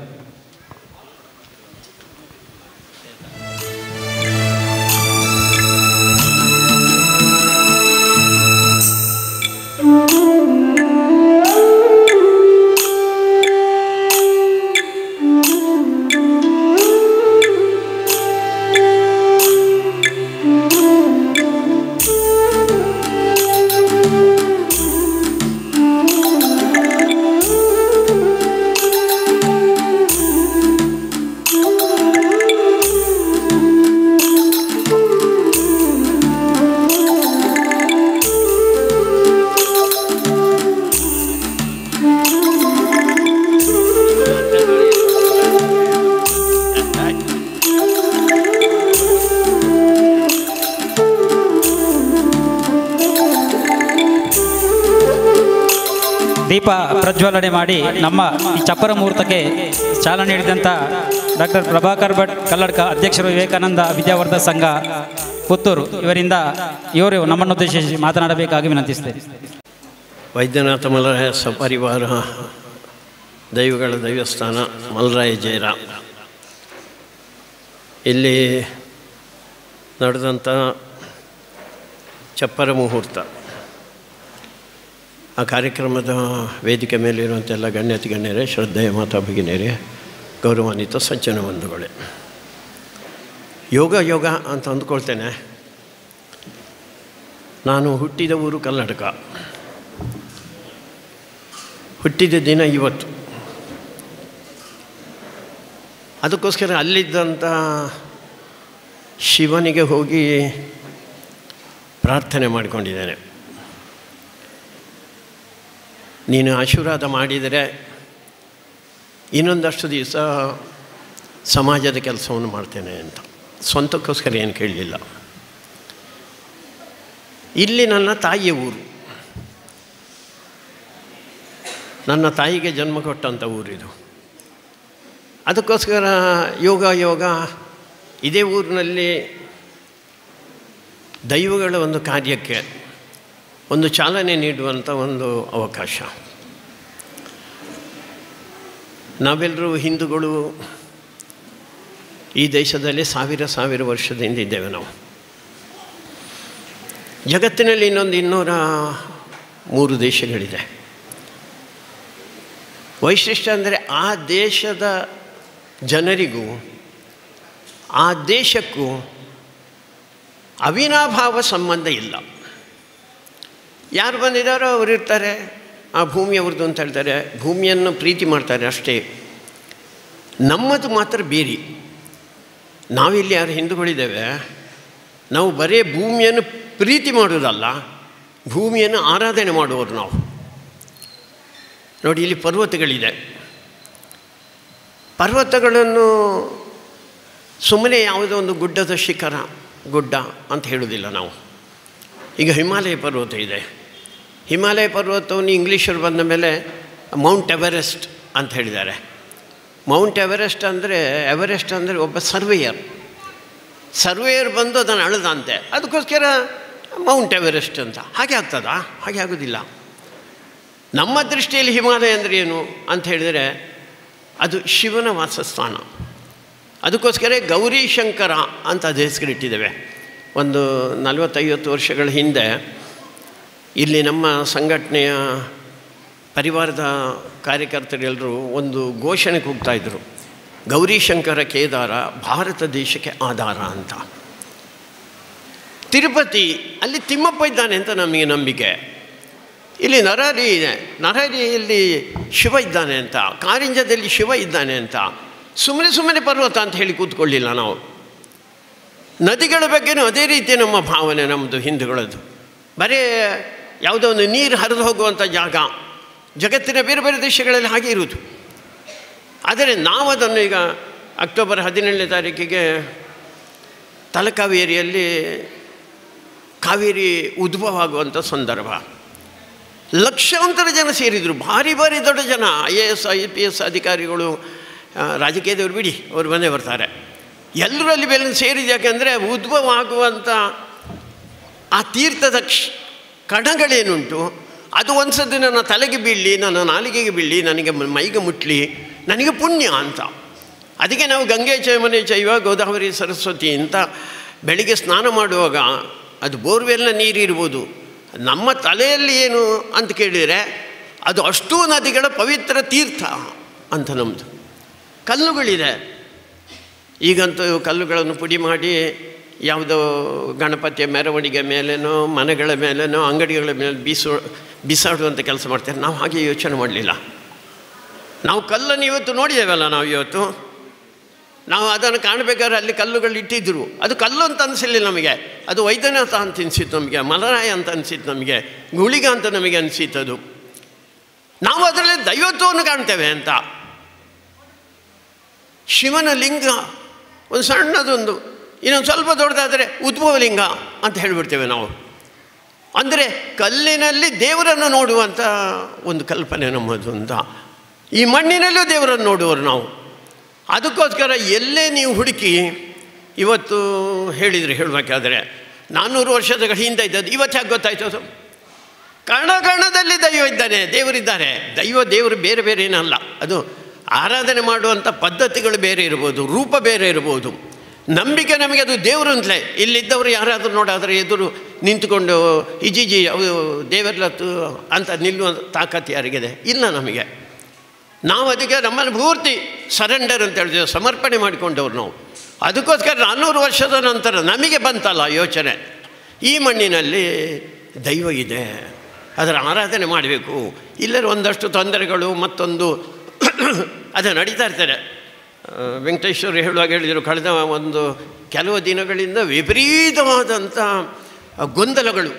ದೀಪ ಪ್ರಜ್ವಲನೆ ಮಾಡಿ ನಮ್ಮ ಈ ಚಪ್ಪರ ಮುಹೂರ್ತಕ್ಕೆ ಚಾಲನೆ ನೀಡಿದಂಥ ಡಾಕ್ಟರ್ ಪ್ರಭಾಕರ್ ಭಟ್ ಕಲ್ಲಡ್ಕ, ಅಧ್ಯಕ್ಷರು ವಿವೇಕಾನಂದ ವಿದ್ಯಾವರ್ಧಕ ಸಂಘ ಪುತ್ತೂರು, ಇವರು ನಮ್ಮನ್ನುದ್ದೇಶಿಸಿ ಮಾತನಾಡಬೇಕಾಗಿ ವಿನಂತಿಸ್ತೇನೆ. ವೈದ್ಯನಾಥ ಮಲಯ ಸಪರಿವಾರ ದೈವಗಳ ದೈವಸ್ಥಾನ ಮಲ್ರಾಯ ಜೈರ ಇಲ್ಲಿ ನಡೆದಂಥ ಚಪ್ಪರ ಮುಹೂರ್ತ, ಆ ಕಾರ್ಯಕ್ರಮದ ವೇದಿಕೆ ಮೇಲಿರುವಂಥ ಎಲ್ಲ ಗಣ್ಯತಿ ಗಣ್ಯರೇ, ಶ್ರದ್ಧೆಯ ಮಾತಾ ಭಗಿನಿಯರೇ, ಗೌರವಾನ್ವಿತ ಸಜ್ಜನ ಬಂಧುಗಳೇ, ಯೋಗ ಯೋಗ ಅಂತ ಅಂದ್ಕೊಳ್ತೇನೆ. ನಾನು ಹುಟ್ಟಿದ ಊರು ಕರ್ನಾಟಕ, ಹುಟ್ಟಿದ ದಿನ ಇವತ್ತು. ಅದಕ್ಕೋಸ್ಕರ ಅಲ್ಲಿದ್ದಂಥ ಶಿವನಿಗೆ ಹೋಗಿ ಪ್ರಾರ್ಥನೆ ಮಾಡಿಕೊಂಡಿದ್ದೇನೆ. ನೀನು ಆಶೀರ್ವಾದ ಮಾಡಿದರೆ ಇನ್ನೊಂದಷ್ಟು ದಿವಸ ಸಮಾಜದ ಕೆಲಸವನ್ನು ಮಾಡ್ತೇನೆ ಅಂತ. ಸ್ವಂತಕ್ಕೋಸ್ಕರ ಏನು ಕೇಳಲಿಲ್ಲ. ಇಲ್ಲಿ ನನ್ನ ತಾಯಿಯ ಊರು, ನನ್ನ ತಾಯಿಗೆ ಜನ್ಮ ಕೊಟ್ಟಂಥ ಊರಿದು. ಅದಕ್ಕೋಸ್ಕರ ಯೋಗ ಯೋಗ ಇದೇ ಊರಿನಲ್ಲಿ ದೈವಗಳ ಒಂದು ಕಾರ್ಯಕ್ಕೆ ಒಂದು ಚಾಲನೆ ನೀಡುವಂಥ ಒಂದು ಅವಕಾಶ. ನಾವೆಲ್ಲರೂ ಹಿಂದೂಗಳು ಈ ದೇಶದಲ್ಲಿ ಸಾವಿರ ವರ್ಷದಿಂದ ಇದ್ದೇವೆ ನಾವು. ಜಗತ್ತಿನಲ್ಲಿ ಇನ್ನೊಂದು 203 ದೇಶಗಳಿದೆ. ವೈಶಿಷ್ಟ್ಯ ಅಂದರೆ ಆ ದೇಶದ ಜನರಿಗೂ ಆ ದೇಶಕ್ಕೂ ಅವಿನಾಭಾವ ಸಂಬಂಧ ಇಲ್ಲ. ಯಾರು ಬಂದಿದ್ದಾರೋ ಅವರು ಇರ್ತಾರೆ, ಆ ಭೂಮಿ ಅವ್ರದ್ದು ಅಂತ ಹೇಳ್ತಾರೆ, ಭೂಮಿಯನ್ನು ಪ್ರೀತಿ ಮಾಡ್ತಾರೆ ಅಷ್ಟೇ. ನಮ್ಮದು ಮಾತ್ರ ಬೇರೆ. ನಾವಿಲ್ಲಿ ಯಾರು ಹಿಂದೂಗಳಿದ್ದೇವೆ, ನಾವು ಬರೀ ಭೂಮಿಯನ್ನು ಪ್ರೀತಿ ಮಾಡೋದಲ್ಲ, ಭೂಮಿಯನ್ನು ಆರಾಧನೆ ಮಾಡುವವರು ನಾವು. ನೋಡಿ, ಇಲ್ಲಿ ಪರ್ವತಗಳಿದೆ. ಪರ್ವತಗಳನ್ನು ಸುಮ್ಮನೆ ಯಾವುದೋ ಒಂದು ಗುಡ್ಡದ ಶಿಖರ, ಗುಡ್ಡ ಅಂತ ಹೇಳೋದಿಲ್ಲ ನಾವು. ಈಗ ಹಿಮಾಲಯ ಪರ್ವತ ಇದೆ. ಹಿಮಾಲಯ ಪರ್ವತವನ್ನು ಇಂಗ್ಲೀಷರು ಬಂದ ಮೇಲೆ ಮೌಂಟ್ ಎವರೆಸ್ಟ್ ಅಂತ ಹೇಳಿದ್ದಾರೆ. ಮೌಂಟ್ ಎವರೆಸ್ಟ್ ಅಂದರೆ ಒಬ್ಬ ಸರ್ವೇಯರ್ ಬಂದು ಅದನ್ನು ಅಳೆದಂತೆ, ಅದಕ್ಕೋಸ್ಕರ ಮೌಂಟ್ ಎವರೆಸ್ಟ್ ಅಂತ. ಹಾಗೆ ಆಗ್ತದಾ? ಹಾಗೆ ಆಗೋದಿಲ್ಲ. ನಮ್ಮ ದೃಷ್ಟಿಯಲ್ಲಿ ಹಿಮಾಲಯ ಅಂದರೆ ಏನು ಅಂತ ಹೇಳಿದರೆ ಅದು ಶಿವನ ವಾಸಸ್ಥಾನ. ಅದಕ್ಕೋಸ್ಕರ ಗೌರೀಶಂಕರ ಅಂತ ಅದು ಹೆಸರಿಟ್ಟಿದ್ದೇವೆ. ಒಂದು 40-50 ವರ್ಷಗಳ ಹಿಂದೆ ಇಲ್ಲಿ ನಮ್ಮ ಸಂಘಟನೆಯ ಪರಿವಾರದ ಕಾರ್ಯಕರ್ತರೆಲ್ಲರೂ ಒಂದು ಘೋಷಣೆ ಕೂಗ್ತಾಯಿದ್ರು, ಗೌರೀಶಂಕರ ಕೇದಾರ ಭಾರತ ದೇಶಕ್ಕೆ ಆಧಾರ ಅಂತ. ತಿರುಪತಿ ಅಲ್ಲಿ ತಿಮ್ಮಪ್ಪ ಇದ್ದಾನೆ ಅಂತ ನಮಗೆ ನಂಬಿಕೆ. ಇಲ್ಲಿ ನರಹರಿ ಇದೆ, ನರಹರಿಯಲ್ಲಿ ಶಿವ ಇದ್ದಾನೆ ಅಂತ, ಕಾರಿಂಜದಲ್ಲಿ ಶಿವ ಇದ್ದಾನೆ ಅಂತ. ಸುಮ್ಮನೆ ಪರ್ವತ ಅಂತ ಹೇಳಿ ಕೂತ್ಕೊಳ್ಳಿಲ್ಲ ನಾವು. ನದಿಗಳ ಬಗ್ಗೆನೂ ಅದೇ ರೀತಿ ನಮ್ಮ ಭಾವನೆ, ನಮ್ಮದು ಹಿಂದೂಗಳದ್ದು. ಬರೀ ಯಾವುದೋ ಒಂದು ನೀರು ಹರಿದು ಹೋಗುವಂಥ ಜಾಗ ಜಗತ್ತಿನ ಬೇರೆ ಬೇರೆ ದೇಶಗಳಲ್ಲಿ ಹಾಗೆ ಇರುವುದು. ಆದರೆ ನಾವು ಅದನ್ನು ಈಗ ಅಕ್ಟೋಬರ್ 17ನೇ ತಾರೀಕಿಗೆ ತಲಕಾವೇರಿಯಲ್ಲಿ ಕಾವೇರಿ ಉದ್ಭವ ಆಗುವಂಥ ಸಂದರ್ಭ. ಲಕ್ಷಾಂತರ ಜನ ಸೇರಿದರು, ಭಾರಿ ದೊಡ್ಡ ಜನ. IAS IPS ಅಧಿಕಾರಿಗಳು, ರಾಜಕೀಯದವ್ರು ಬಿಡಿ, ಅವರು ಬಂದೇ ಬರ್ತಾರೆ. ಎಲ್ಲರೂ ಅಲ್ಲಿ ಬೆಲೆ ಸೇರಿದ. ಯಾಕೆಂದರೆ ಉದ್ಭವ ಆಗುವಂಥ ಆ ತೀರ್ಥದ ಕಣಗಳೇನುಂಟು ಅದು ಒಂದು ಸತಿ ನನ್ನ ತಲೆಗೆ ಬೀಳಲಿ, ನನ್ನ ನಾಲಿಗೆಗೆ ಬೀಳಲಿ, ನನಗೆ ಮೈಗೆ ಮುಟ್ಲಿ, ನನಗೆ ಪುಣ್ಯ ಅಂತ. ಅದಕ್ಕೆ ನಾವು ಗಂಗೆ ಚೈಮನೆ ಚೈವ ಗೋದಾವರಿ ಸರಸ್ವತಿ ಅಂತ ಬೆಳಿಗ್ಗೆ ಸ್ನಾನ ಮಾಡುವಾಗ ಅದು ಬೋರ್ವೆಲ್ನ ನೀರಿರ್ಬೋದು, ನಮ್ಮ ತಲೆಯಲ್ಲಿ ಏನು ಅಂತ ಕೇಳಿದರೆ ಅದು ಅಷ್ಟೂ ನದಿಗಳ ಪವಿತ್ರ ತೀರ್ಥ ಅಂತ ನಮ್ಮದು. ಕಲ್ಲುಗಳಿದೆ. ಈಗಂತೂ ಕಲ್ಲುಗಳನ್ನು ಪುಡಿ ಮಾಡಿ ಯಾವುದೋ ಗಣಪತಿಯ ಮೆರವಣಿಗೆ ಮೇಲೇನೋ, ಮನೆಗಳ ಮೇಲೇನೋ, ಅಂಗಡಿಗಳ ಮೇಲೆ ಬಿಸಾಡುವಂಥ ಕೆಲಸ ಮಾಡ್ತಾರೆ. ನಾವು ಹಾಗೆ ಯೋಚನೆ ಮಾಡಲಿಲ್ಲ. ನಾವು ಕಲ್ಲನ್ನು ಇವತ್ತು ನೋಡಿದ್ದೇವಲ್ಲ, ನಾವು ಅದನ್ನು ಕಾಣಬೇಕಾದ್ರೆ ಅಲ್ಲಿ ಕಲ್ಲುಗಳು ಇಟ್ಟಿದ್ದರು. ಅದು ಕಲ್ಲು ಅಂತ ಅನಿಸಲಿಲ್ಲ ನಮಗೆ, ಅದು ವೈದ್ಯನಾಥ ಅಂತ ಅನಿಸಿತ್ತು ನಮಗೆ, ಮಲರಾಯ ಅಂತ ಅನಿಸಿತ್ತು ನಮಗೆ, ಗುಳಿಗ ಅಂತ ನಮಗೆ ಅನಿಸಿತ್ತದು. ನಾವು ಅದರಲ್ಲಿ ದೈವತ್ವವನ್ನು ಕಾಣ್ತೇವೆ ಅಂತ. ಶಿವನ ಲಿಂಗ ಒಂದು ಸಣ್ಣದೊಂದು, ಇನ್ನೊಂದು ಸ್ವಲ್ಪ ದೊಡ್ಡದಾದರೆ ಉದ್ಭವಲಿಂಗ ಅಂತ ಹೇಳಿಬಿಡ್ತೇವೆ ನಾವು. ಅಂದರೆ ಕಲ್ಲಿನಲ್ಲಿ ದೇವರನ್ನು ನೋಡುವಂಥ ಒಂದು ಕಲ್ಪನೆ ನಮ್ಮದು ಅಂತ. ಈ ಮಣ್ಣಿನಲ್ಲೂ ದೇವರನ್ನು ನೋಡುವರು ನಾವು. ಅದಕ್ಕೋಸ್ಕರ ಎಲ್ಲೇ ನೀವು ಹುಡುಕಿ ಇವತ್ತು ಹೇಳಬೇಕಾದ್ರೆ 400 ವರ್ಷದ ಹಿಂದೆ ಇದ್ದದ್ದು ಇವತ್ತು ಯಾಕೆ ಗೊತ್ತಾಯ್ತು? ಅದು ಕಣಕಣದಲ್ಲಿ ದೈವ ಇದ್ದಾನೆ, ದೇವರಿದ್ದಾರೆ. ದೇವರು ಬೇರೆ ಬೇರೆ ಏನಲ್ಲ. ಅದು ಆರಾಧನೆ ಮಾಡುವಂಥ ಪದ್ಧತಿಗಳು ಬೇರೆ ಇರ್ಬೋದು, ರೂಪ ಬೇರೆ ಇರ್ಬೋದು. ನಂಬಿಕೆ ನಮಗೆ ಅದು ದೇವರು ಅಂತಲೇ. ಇಲ್ಲಿದ್ದವರು ಯಾರಾದರೂ ನೋಡಾದರೆ ಎದುರು ನಿಂತುಕೊಂಡು ಇಜಿಜಿ ಅವು ದೇವರೆಲ್ಲ ಅಂತ ನಿಲ್ಲುವ ತಾಕತ್ತು ಯಾರಿಗಿದೆ? ಇಲ್ಲ ನಮಗೆ. ನಾವು ಅದಕ್ಕೆ ನಮ್ಮನ್ನು ಪೂರ್ತಿ ಸರೆಂಡರ್ ಅಂತ ಹೇಳ್ತೀವಿ, ಸಮರ್ಪಣೆ ಮಾಡಿಕೊಂಡವ್ರು ನಾವು. ಅದಕ್ಕೋಸ್ಕರ 400 ವರ್ಷದ ನಂತರ ನಮಗೆ ಬಂತಲ್ಲ ಯೋಚನೆ, ಈ ಮಣ್ಣಿನಲ್ಲಿ ದೈವ ಇದೆ, ಅದರ ಆರಾಧನೆ ಮಾಡಬೇಕು. ಇಲ್ಲರೂ ಒಂದಷ್ಟು ತೊಂದರೆಗಳು ಮತ್ತೊಂದು ಅದು ನಡೀತಾ ಇರ್ತಾರೆ. ವೆಂಕಟೇಶ್ವರ ಹೇಳುವಾಗ ಹೇಳಿದರು, ಕಳೆದ ಕೆಲವು ದಿನಗಳಿಂದ ವಿಪರೀತವಾದಂಥ ಗೊಂದಲಗಳು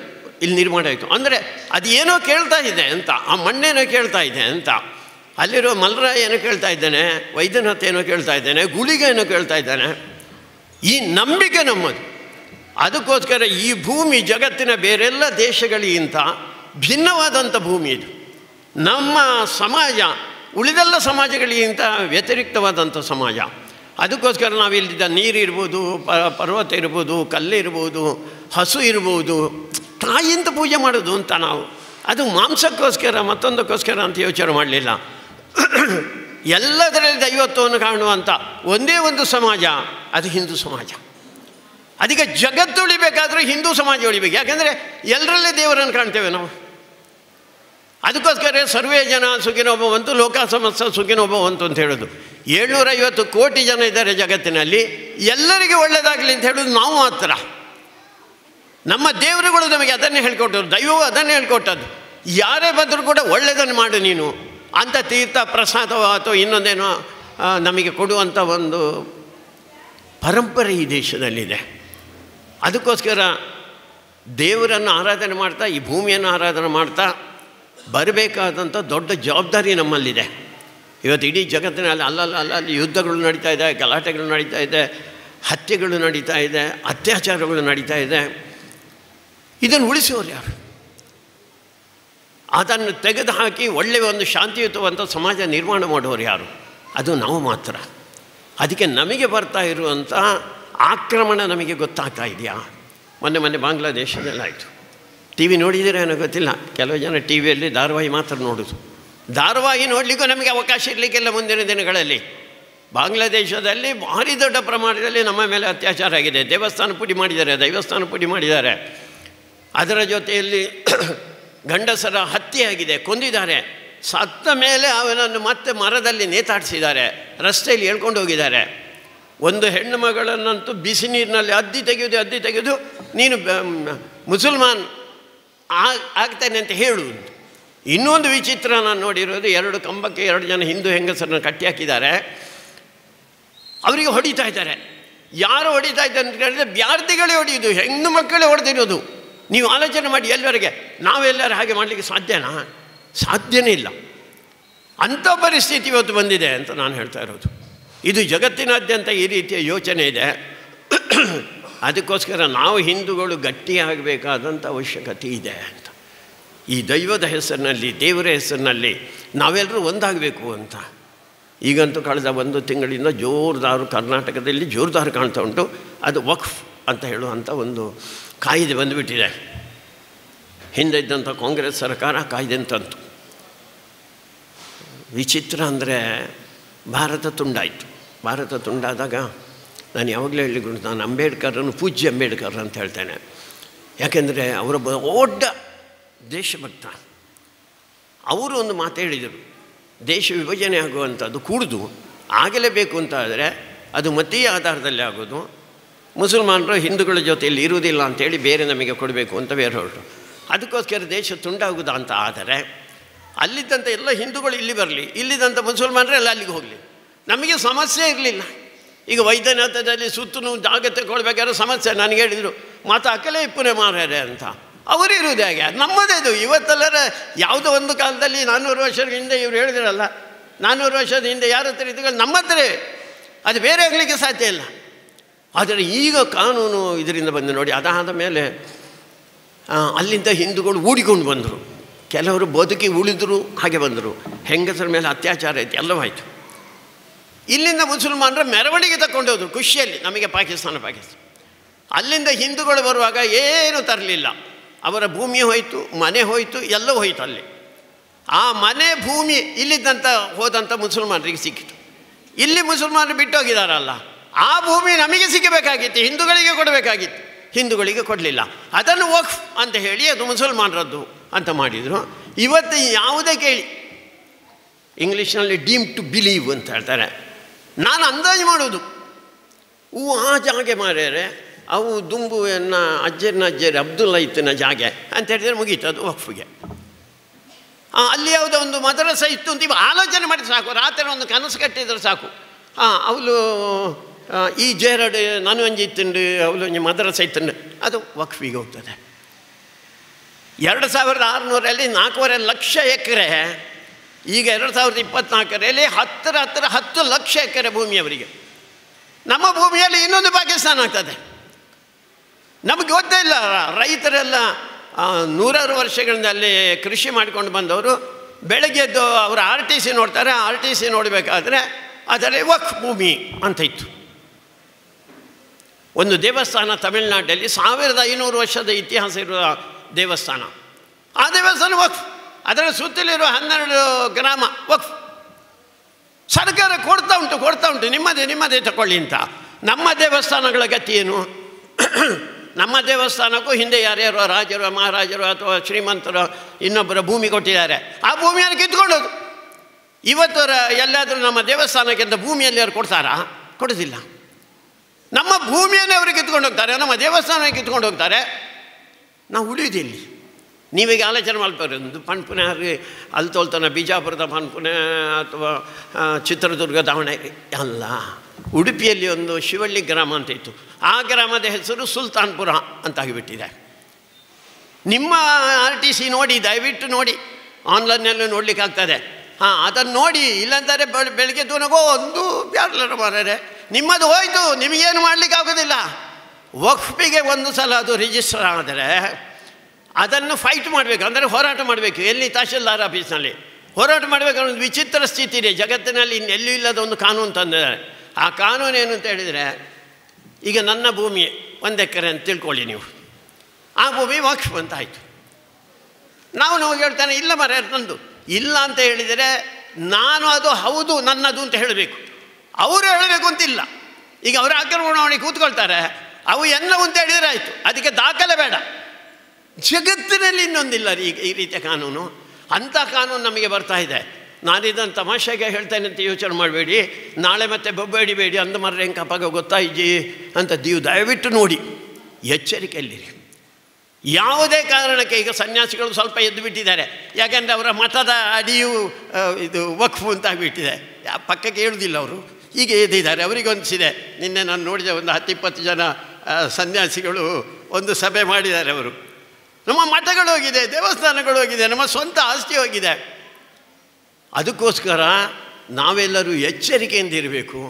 ಇಲ್ಲಿ ನಿರ್ಮಾಣ ಆಯಿತು. ಅಂದರೆ ಅದು ಏನೋ ಕೇಳ್ತಾ ಇದೆ ಅಂತ, ಆ ಮಣ್ಣೇನೋ ಕೇಳ್ತಾ ಇದೆ ಅಂತ. ಅಲ್ಲಿರೋ ಮಲ್ರಾಯ ಏನೋ ಕೇಳ್ತಾ ಇದ್ದಾನೆ, ವೈದ್ಯನಾಥ್ ಏನೋ ಕೇಳ್ತಾ ಇದ್ದಾನೆ, ಗುಳಿಗೆ ಏನೋ ಕೇಳ್ತಾ ಇದ್ದಾನೆ. ಈ ನಂಬಿಕೆ ನಮ್ಮದು. ಅದಕ್ಕೋಸ್ಕರ ಈ ಭೂಮಿ ಜಗತ್ತಿನ ಬೇರೆಲ್ಲ ದೇಶಗಳಿಗಿಂತ ಭಿನ್ನವಾದಂಥ ಭೂಮಿ ಇದು. ನಮ್ಮ ಸಮಾಜ ಉಳಿದೆಲ್ಲ ಸಮಾಜಗಳಿಗಿಂತ ವ್ಯತಿರಿಕ್ತವಾದಂಥ ಸಮಾಜ. ಅದಕ್ಕೋಸ್ಕರ ನಾವಿಲ್ಲಿದ್ದ ನೀರಿರ್ಬೋದು, ಪರ್ವತ ಇರ್ಬೋದು, ಕಲ್ಲಿರ್ಬೋದು, ಹಸು ಇರ್ಬೋದು, ತಾಯಿಯಿಂದ ಪೂಜೆ ಮಾಡೋದು ಅಂತ ನಾವು. ಅದು ಮಾಂಸಕ್ಕೋಸ್ಕರ ಮತ್ತೊಂದಕ್ಕೋಸ್ಕರ ಅಂತ ಯೋಚನೆ ಮಾಡಲಿಲ್ಲ. ಎಲ್ಲದರಲ್ಲಿ ದೈವತ್ವವನ್ನು ಕಾಣುವಂಥ ಒಂದೇ ಒಂದು ಸಮಾಜ, ಅದು ಹಿಂದೂ ಸಮಾಜ. ಅದಕ್ಕೆ ಜಗತ್ತು ಉಳಿಬೇಕಾದ್ರೆ ಹಿಂದೂ ಸಮಾಜ ಉಳಿಬೇಕು. ಯಾಕೆಂದರೆ ಎಲ್ಲರಲ್ಲೇ ದೇವರನ್ನು ಕಾಣ್ತೇವೆ ನಾವು. ಅದಕ್ಕೋಸ್ಕರ ಸರ್ವೇ ಜನ ಸುಖಿನೋ ಭವಂತು ಲೋಕ ಸಮಸ್ತ ಸುಖಿನೋ ಭವಂತು ಅಂತ ಹೇಳೋದು. 750 ಕೋಟಿ ಜನ ಇದ್ದಾರೆ ಜಗತ್ತಿನಲ್ಲಿ, ಎಲ್ಲರಿಗೂ ಒಳ್ಳೆಯದಾಗಲಿ ಅಂತ ಹೇಳೋದು ನಾವು ಮಾತ್ರ. ನಮ್ಮ ದೇವರುಗಳು ನಮಗೆ ಅದನ್ನೇ ಹೇಳ್ಕೊಟ್ಟರು, ದೈವವು ಅದನ್ನೇ ಹೇಳ್ಕೊಟ್ಟದ್ದು. ಯಾರೇ ಬಂದರೂ ಕೂಡ ಒಳ್ಳೆಯದನ್ನು ಮಾಡು ನೀನು ಅಂತ ತೀರ್ಥ ಪ್ರಸಾದವೋ ಅಥವಾ ಇನ್ನೊಂದೇನೋ ನಮಗೆ ಕೊಡುವಂಥ ಒಂದು ಪರಂಪರೆ ಈ ದೇಶದಲ್ಲಿದೆ. ಅದಕ್ಕೋಸ್ಕರ ದೇವರನ್ನು ಆರಾಧನೆ ಮಾಡ್ತಾ, ಈ ಭೂಮಿಯನ್ನು ಆರಾಧನೆ ಮಾಡ್ತಾ ಬರಬೇಕಾದಂಥ ದೊಡ್ಡ ಜವಾಬ್ದಾರಿ ನಮ್ಮಲ್ಲಿದೆ. ಇವತ್ತು ಇಡೀ ಜಗತ್ತಿನಲ್ಲಿ ಅಲ್ಲಲ್ಲಿ ಯುದ್ಧಗಳು ನಡೀತಾ ಇದೆ, ಗಲಾಟೆಗಳು ನಡೀತಾ ಇದೆ, ಹತ್ಯೆಗಳು ನಡೀತಾ ಇದೆ, ಅತ್ಯಾಚಾರಗಳು ನಡೀತಾ ಇದೆ. ಇದನ್ನು ಉಳಿಸೋರು ಯಾರು? ಅದನ್ನು ತೆಗೆದುಹಾಕಿ ಒಳ್ಳೆಯ ಒಂದು ಶಾಂತಿಯುತವಂಥ ಸಮಾಜ ನಿರ್ಮಾಣ ಮಾಡೋರು ಯಾರು? ಅದು ನಾವು ಮಾತ್ರ. ಅದಕ್ಕೆ ನಮಗೆ ಬರ್ತಾ ಇರುವಂಥ ಆಕ್ರಮಣ ನಮಗೆ ಗೊತ್ತಾಗ್ತಾ ಇದೆಯಾ? ಮೊನ್ನೆ ಬಾಂಗ್ಲಾದೇಶದಲ್ಲಾಯಿತು. ಟಿ ವಿ ನೋಡಿದ್ದೀರಾ ಏನೋ ಗೊತ್ತಿಲ್ಲ. ಕೆಲವು ಜನ ಟಿ ವಿಯಲ್ಲಿ ಧಾರಾವಾಹಿ ಮಾತ್ರ ನೋಡೋದು. ಧಾರಾವಾಹಿ ನೋಡಲಿಕ್ಕೂ ನಮಗೆ ಅವಕಾಶ ಇರಲಿಕ್ಕಿಲ್ಲ ಮುಂದಿನ ದಿನಗಳಲ್ಲಿ. ಬಾಂಗ್ಲಾದೇಶದಲ್ಲಿ ಭಾರಿ ದೊಡ್ಡ ಪ್ರಮಾಣದಲ್ಲಿ ನಮ್ಮ ಮೇಲೆ ಅತ್ಯಾಚಾರ ಆಗಿದೆ. ದೇವಸ್ಥಾನ ಪುಡಿ ಮಾಡಿದ್ದಾರೆ, ದೈವಸ್ಥಾನ ಪುಡಿ ಮಾಡಿದ್ದಾರೆ. ಅದರ ಜೊತೆಯಲ್ಲಿ ಗಂಡಸರ ಹತ್ಯೆ ಆಗಿದೆ, ಕೊಂದಿದ್ದಾರೆ. ಸತ್ತ ಮೇಲೆ ಅವನನ್ನು ಮತ್ತೆ ಮರದಲ್ಲಿ ನೇತಾಡಿಸಿದ್ದಾರೆ, ರಸ್ತೆಯಲ್ಲಿ ಹೇಳ್ಕೊಂಡು ಹೋಗಿದ್ದಾರೆ. ಒಂದು ಹೆಣ್ಣು ಮಗಳನ್ನಂತೂ ಬಿಸಿ ನೀರಿನಲ್ಲಿ ಅದ್ದಿ ತೆಗೆದು ನೀನು ಮುಸಲ್ಮಾನ್ ಆಗ್ತೇನೆ ಅಂತ ಹೇಳು. ಇನ್ನೊಂದು ವಿಚಿತ್ರ ನಾನು ನೋಡಿರೋದು, 2 ಕಂಬಕ್ಕೆ 2 ಜನ ಹಿಂದೂ ಹೆಂಗಸರನ್ನು ಕಟ್ಟಿ ಹಾಕಿದ್ದಾರೆ. ಅವರಿಗೆ ಹೊಡಿತಾ ಇದ್ದಾರೆ. ಯಾರು ಹೊಡಿತಾ ಇದ್ದಾರೆ ಅಂತ ಹೇಳಿದ್ರೆ ಬ್ಯಾರ್ದಿಗಳೇ ಹೊಡೆಯೋದು, ಹೆಣ್ಣು ಮಕ್ಕಳೇ ಹೊಡೆದಿರೋದು. ನೀವು ಆಲೋಚನೆ ಮಾಡಿ, ಎಲ್ಲರಿಗೆ ನಾವೆಲ್ಲರೂ ಹಾಗೆ ಮಾಡಲಿಕ್ಕೆ ಸಾಧ್ಯನಾ? ಸಾಧ್ಯನೇ ಇಲ್ಲ. ಅಂಥ ಪರಿಸ್ಥಿತಿ ಇವತ್ತು ಬಂದಿದೆ ಅಂತ ನಾನು ಹೇಳ್ತಾ ಇರೋದು. ಇದು ಜಗತ್ತಿನಾದ್ಯಂತ ಈ ರೀತಿಯ ಯೋಚನೆ ಇದೆ. ಅದಕ್ಕೋಸ್ಕರ ನಾವು ಹಿಂದೂಗಳು ಗಟ್ಟಿಯಾಗಬೇಕಾದಂಥ ಅವಶ್ಯಕತೆ ಇದೆ ಅಂತ. ಈ ದೈವದ ಹೆಸರಿನಲ್ಲಿ, ದೇವರ ಹೆಸರಿನಲ್ಲಿ ನಾವೆಲ್ಲರೂ ಒಂದಾಗಬೇಕು ಅಂತ. ಈಗಂತೂ ಕಳೆದ 1 ತಿಂಗಳಿಂದ ಜೋರ್ದಾರು ಕರ್ನಾಟಕದಲ್ಲಿ ಜೋರ್ದಾರು ಕಾಣ್ತಾ ಉಂಟು. ಅದು ವಕ್ಫ್ ಅಂತ ಹೇಳುವಂಥ ಒಂದು ಕಾಯ್ದೆ ಬಂದುಬಿಟ್ಟಿದೆ. ಹಿಂದೆ ಇದ್ದಂಥ ಕಾಂಗ್ರೆಸ್ ಸರ್ಕಾರ ಕಾಯ್ದೆ ತಂತು. ವಿಚಿತ್ರ ಅಂದರೆ ಭಾರತ ತುಂಡಾಯಿತು. ಭಾರತ ತುಂಡಾದಾಗ ನಾನು ಯಾವಾಗಲೂ ಹೇಳಿಕೊಂಡು, ನಾನು ಅಂಬೇಡ್ಕರನ್ನು ಪೂಜ್ಯ ಅಂಬೇಡ್ಕರ್ ಅಂತ ಹೇಳ್ತೇನೆ. ಯಾಕೆಂದರೆ ಅವರೊಬ್ಬ ದೊಡ್ಡ ದೇಶಭಕ್ತ. ಅವರು ಒಂದು ಮಾತು ಹೇಳಿದರು, ದೇಶ ವಿಭಜನೆ ಆಗುವಂಥದ್ದು ಕೂಡುದು ಆಗಲೇಬೇಕು ಅಂತ ಆದರೆ ಅದು ಮತೀಯ ಆಧಾರದಲ್ಲಿ ಆಗೋದು. ಮುಸಲ್ಮಾನರು ಹಿಂದೂಗಳ ಜೊತೆಯಲ್ಲಿ ಇರುವುದಿಲ್ಲ ಅಂತೇಳಿ ಬೇರೆ ನಮಗೆ ಕೊಡಬೇಕು ಅಂತ ಬೇರೆ ಹೊರಟು. ಅದಕ್ಕೋಸ್ಕರ ದೇಶ ತುಂಡಾಗುವುದು ಅಂತ ಆದರೆ ಅಲ್ಲಿದ್ದಂಥ ಎಲ್ಲ ಹಿಂದೂಗಳು ಇಲ್ಲಿ ಬರಲಿ, ಇಲ್ಲಿದ್ದಂಥ ಮುಸಲ್ಮಾನರು ಎಲ್ಲ ಅಲ್ಲಿಗೆ ಹೋಗಲಿ, ನಮಗೆ ಸಮಸ್ಯೆ ಇರಲಿಲ್ಲ. ಈಗ ವೈದ್ಯನಾಥದಲ್ಲಿ ಸುತ್ತಲೂ ಜಾಗ ತಗೊಳ್ಬೇಕಾದ್ರೆ ಸಮಸ್ಯೆ. ನನಗೆ ಹೇಳಿದರು ಮಾತು ಅಕಲೇ ಇಪ್ಪನೇ ಮಾರ್ಯಾರೆ ಅಂತ. ಅವರು ಇರುವುದು ಹೇಗೆ? ನಮ್ಮದೇ ಇದು. ಇವತ್ತೆಲ್ಲರ ಯಾವುದೋ ಒಂದು ಕಾಲದಲ್ಲಿ 400 ವರ್ಷದ ಹಿಂದೆ ಇವರು ಹೇಳಿದ್ರಲ್ಲ, 400 ವರ್ಷದ ಹಿಂದೆ ಯಾರ ಹತ್ರ ಇದ್ದುಗಳು ನಮ್ಮ ಹತ್ರ, ಅದು ಬೇರೆ ಆಗಲಿಕ್ಕೆ ಸಾಧ್ಯ ಇಲ್ಲ. ಆದರೆ ಈಗ ಕಾನೂನು ಇದರಿಂದ ಬಂದು ನೋಡಿ. ಅದಾದ ಮೇಲೆ ಅಲ್ಲಿಂದ ಹಿಂದೂಗಳು ಊಡಿಕೊಂಡು ಬಂದರು. ಕೆಲವರು ಬದುಕಿ ಉಳಿದರು, ಹಾಗೆ ಬಂದರು. ಹೆಂಗಸರ ಮೇಲೆ ಅತ್ಯಾಚಾರ ಆಯಿತು, ಎಲ್ಲವಾಯಿತು. ಇಲ್ಲಿಂದ ಮುಸಲ್ಮಾನರ ಮೆರವಣಿಗೆ ತಗೊಂಡೋದ್ರು ಖುಷಿಯಲ್ಲಿ, ನಮಗೆ ಪಾಕಿಸ್ತಾನ. ಅಲ್ಲಿಂದ ಹಿಂದೂಗಳು ಬರುವಾಗ ಏನೂ ತರಲಿಲ್ಲ. ಅವರ ಭೂಮಿ ಹೋಯಿತು, ಮನೆ ಹೋಯಿತು, ಎಲ್ಲ ಹೋಯಿತು ಅಲ್ಲಿ. ಆ ಮನೆ ಭೂಮಿ ಇಲ್ಲಿದ್ದಂಥ ಹೋದಂಥ ಮುಸಲ್ಮಾನರಿಗೆ ಸಿಕ್ಕಿತು. ಇಲ್ಲಿ ಮುಸಲ್ಮಾನರು ಬಿಟ್ಟೋಗಿದಾರಲ್ಲ, ಆ ಭೂಮಿ ನಮಗೆ ಸಿಗಬೇಕಾಗಿತ್ತು, ಹಿಂದೂಗಳಿಗೆ ಕೊಡಬೇಕಾಗಿತ್ತು, ಹಿಂದೂಗಳಿಗೆ ಕೊಡಲಿಲ್ಲ. ಅದನ್ನು ವಕ್ಫ್ ಅಂತ ಹೇಳಿ ಅದು ಮುಸಲ್ಮಾನರದ್ದು ಅಂತ ಮಾಡಿದರು. ಇವತ್ತು ಯಾವುದೇ ಕೇಳಿ ಇಂಗ್ಲೀಷ್ನಲ್ಲಿ ಡೀಮ್ ಟು ಬಿಲೀವ್ ಅಂತ ಹೇಳ್ತಾರೆ. ನಾನು ಅಂದಾಜು ಮಾಡೋದು, ಆ ಜಾಗೆ ಮಾರ್ಯಾರೆ ಅವು ದುಂಬುವನ್ನ ಅಜ್ಜರಿ ಅಬ್ದುಲ್ಲಾ ಇತ್ತಿನ ಜಾಗೆ ಅಂತ ಹೇಳಿದರೆ ಮುಗೀತು, ಅದು ವಕ್ಫ್ಗೆ. ಅಲ್ಲಿ ಯಾವುದೋ ಒಂದು ಮದರಸ ಇತ್ತು ಅಂತ ಇವು ಆಲೋಚನೆ ಮಾಡಿ ಸಾಕು, ರಾತ್ರಿ ಒಂದು ಕನಸು ಕಟ್ಟಿದ್ರೆ ಸಾಕು. ಅವಳು ಈ ಜೇರಡು ನಾನು ಒಂಜಿ ಇತ್ತುಂಡು, ಅವಳು ಒಂಜಿ ಮದರಸ ಇತ್ತುಂಡು, ಅದು ವಕ್ಫಿಗೆ ಹೋಗ್ತದೆ. 2600 4.5 ಲಕ್ಷ ಎಕರೆ, ಈಗ 2024 10 ಲಕ್ಷ ಎಕರೆ ಭೂಮಿ ಅವರಿಗೆ. ನಮ್ಮ ಭೂಮಿಯಲ್ಲಿ ಇನ್ನೊಂದು ಪಾಕಿಸ್ತಾನ ಆಗ್ತದೆ. ನಮಗೆ ಗೊತ್ತೇ ಇಲ್ಲ. ರೈತರೆಲ್ಲ 100 ವರ್ಷಗಳಿಂದ ಅಲ್ಲಿ ಕೃಷಿ ಮಾಡಿಕೊಂಡು ಬಂದವರು ಬೆಳಗ್ಗೆದ್ದು ಅವರು RTC ನೋಡ್ತಾರೆ. RTC ನೋಡಬೇಕಾದ್ರೆ ಅದರಲ್ಲಿ ವಕ್ಫ್ ಭೂಮಿ ಅಂತ ಇತ್ತು. ಒಂದು ದೇವಸ್ಥಾನ ತಮಿಳುನಾಡಲ್ಲಿ 1500 ವರ್ಷದ ಇತಿಹಾಸ ಇರುವ ದೇವಸ್ಥಾನ. ಆ ದೇವಸ್ಥಾನ ವಕ್ಫ್, ಅದರ ಸುತ್ತಲಿರುವ 12 ಗ್ರಾಮ ವಕ್ಫ್. ಸರ್ಕಾರ ಕೊಡ್ತಾ ಉಂಟು ನಿಮ್ಮದೇ ತಗೊಳ್ಳಿ ಅಂತ. ನಮ್ಮ ದೇವಸ್ಥಾನಗಳ ಗತಿ ಏನು? ನಮ್ಮ ದೇವಸ್ಥಾನಕ್ಕೂ ಹಿಂದೆ ಯಾರ್ಯಾರು ರಾಜರು ಮಹಾರಾಜರು ಅಥವಾ ಶ್ರೀಮಂತರು ಇನ್ನೊಬ್ಬರ ಭೂಮಿ ಕೊಟ್ಟಿದ್ದಾರೆ, ಆ ಭೂಮಿಯನ್ನು ಕಿತ್ಕೊಂಡೋದು. ಇವತ್ತು ಎಲ್ಲಾದರೂ ನಮ್ಮ ದೇವಸ್ಥಾನಕ್ಕೆ ಅಂತ ಭೂಮಿಯಲ್ಲಿ ಯಾರು ಕೊಡ್ತಾರಾ? ಕೊಡೋದಿಲ್ಲ. ನಮ್ಮ ಭೂಮಿಯನ್ನೇ ಅವರು ಕಿತ್ಕೊಂಡು ಹೋಗ್ತಾರೆ, ನಮ್ಮ ದೇವಸ್ಥಾನ ಕಿತ್ಕೊಂಡು ಹೋಗ್ತಾರೆ. ನಾವು ಉಳಿಯೋದಿಲ್ಲಿ. ನೀವೀಗ ಆಲೋಚನೆ ಮಾಡ್ತಾರೆ, ಒಂದು ಪನ್ಪುನೆ ಅಲ್ಲಿ ತೋಲ್ತಾನೆ ಬಿಜಾಪುರದ ಪನ್ಪುನೆ ಅಥವಾ ಚಿತ್ರದುರ್ಗ ದಾವಣಗೆರೆ ಅಲ್ಲ. ಉಡುಪಿಯಲ್ಲಿ ಒಂದು ಶಿವಳ್ಳಿ ಗ್ರಾಮ ಅಂತ ಇತ್ತು, ಆ ಗ್ರಾಮದ ಹೆಸರು ಸುಲ್ತಾನ್ಪುರ ಅಂತಾಗಿಬಿಟ್ಟಿದೆ. ನಿಮ್ಮ RTC ನೋಡಿ, ದಯವಿಟ್ಟು ನೋಡಿ, ಆನ್ಲೈನ್ನಲ್ಲೂ ನೋಡಲಿಕ್ಕಾಗ್ತದೆ. ಅದನ್ನು ನೋಡಿ, ಇಲ್ಲಂತಾರೆ ಬೆಳಗ್ಗೆ ತನಗೋ ಒಂದು ಬ್ಯಾರ್ಲರ್ ಮಾರ್ರೆ ನಿಮ್ಮದು ಹೋಯಿತು, ನಿಮಗೇನು ಮಾಡಲಿಕ್ಕೆ ಆಗೋದಿಲ್ಲ. ವಕ್ಫಿಗೆ ಒಂದು ಸಲ ಅದು ರಿಜಿಸ್ಟರ್ ಆದರೆ ಅದನ್ನು ಫೈಟ್ ಮಾಡಬೇಕು, ಅಂದರೆ ಹೋರಾಟ ಮಾಡಬೇಕು. ಎಲ್ಲಿ? ತಹಶೀಲ್ದಾರ್ ಆಫೀಸ್ನಲ್ಲಿ ಹೋರಾಟ ಮಾಡಬೇಕು. ಒಂದು ವಿಚಿತ್ರ ಸ್ಥಿತಿ ಇದೆ ಜಗತ್ತಿನಲ್ಲಿ, ಇನ್ನೆಲ್ಲೂ ಇಲ್ಲದ ಒಂದು ಕಾನೂನು ತಂದಿದ್ದಾರೆ. ಆ ಕಾನೂನು ಏನು ಅಂತ ಹೇಳಿದರೆ, ಈಗ ನನ್ನ ಭೂಮಿ 1 ಎಕರೆ ಅಂತ ತಿಳ್ಕೊಳ್ಳಿ ನೀವು, ಆ ಭೂಮಿ ವಕ್ಫ್ ಅಂತ ಆಯಿತು. ನಾವು ಹೇಳ್ತಾನೆ ಇಲ್ಲ ಮರ ನಂದು ಇಲ್ಲ ಅಂತ ಹೇಳಿದರೆ ನಾನು ಅದು ಹೌದು ನನ್ನದು ಅಂತ ಹೇಳಬೇಕು. ಅವರು ಹೇಳಬೇಕು ಅಂತಿಲ್ಲ. ಈಗ ಅವರು ಆಕ್ರಮಣ ಮಾಡಿ ಕೂತ್ಕೊಳ್ತಾರೆ, ಅವು ಎಲ್ಲವೂ ಅಂತ ಹೇಳಿದರೆ ಆಯಿತು, ಅದಕ್ಕೆ ದಾಖಲೆ ಬೇಡ. ಜಗತ್ತಿನಲ್ಲಿ ಇನ್ನೊಂದಿಲ್ಲ ಈ ರೀತಿಯ ಕಾನೂನು. ಅಂಥ ಕಾನೂನು ನಮಗೆ ಬರ್ತಾ ಇದೆ. ನಾನು ಇದನ್ನು ತಮಾಷೆಗೆ ಹೇಳ್ತೇನೆ ಅಂತ ಯೋಚನೆ ಮಾಡಬೇಡಿ, ನಾಳೆ ಮತ್ತೆ ಬೊಬ್ಬಡಿಬೇಡಿ, ಅಂದ ಮರ್ರೆ ಹೆಂಗೆ ಕಪ್ಪಾಗ ಗೊತ್ತಾಯಿಜಿ ಅಂತ. ದಯವಿಟ್ಟು ನೋಡಿ, ಎಚ್ಚರಿಕೆಯಲ್ಲಿರಿ. ಯಾವುದೇ ಕಾರಣಕ್ಕೆ ಈಗ ಸನ್ಯಾಸಿಗಳು ಸ್ವಲ್ಪ ಎದ್ದು ಬಿಟ್ಟಿದ್ದಾರೆ, ಯಾಕೆಂದರೆ ಅವರ ಮಠದ ಅಡಿಯು ಇದು ವಕ್ಫು ಅಂತ ಆಗಿಬಿಟ್ಟಿದೆ. ಪಕ್ಕಕ್ಕೆ ಹೇಳುವುದಿಲ್ಲ ಅವರು, ಈಗ ಎದ್ದಿದ್ದಾರೆ. ಅವರಿಗೊಂದಿಸಿದೆ. ನಿನ್ನೆ ನಾನು ನೋಡಿದೆ, ಒಂದು 10-20 ಜನ ಸನ್ಯಾಸಿಗಳು ಒಂದು ಸಭೆ ಮಾಡಿದ್ದಾರೆ. ಅವರು ನಮ್ಮ ಮಠಗಳು ಹೋಗಿದೆ, ದೇವಸ್ಥಾನಗಳು ಹೋಗಿದೆ, ನಮ್ಮ ಸ್ವಂತ ಆಸ್ತಿ ಹೋಗಿದೆ. ಅದಕ್ಕೋಸ್ಕರ ನಾವೆಲ್ಲರೂ ಎಚ್ಚರಿಕೆಯಿಂದ ಇರಬೇಕು,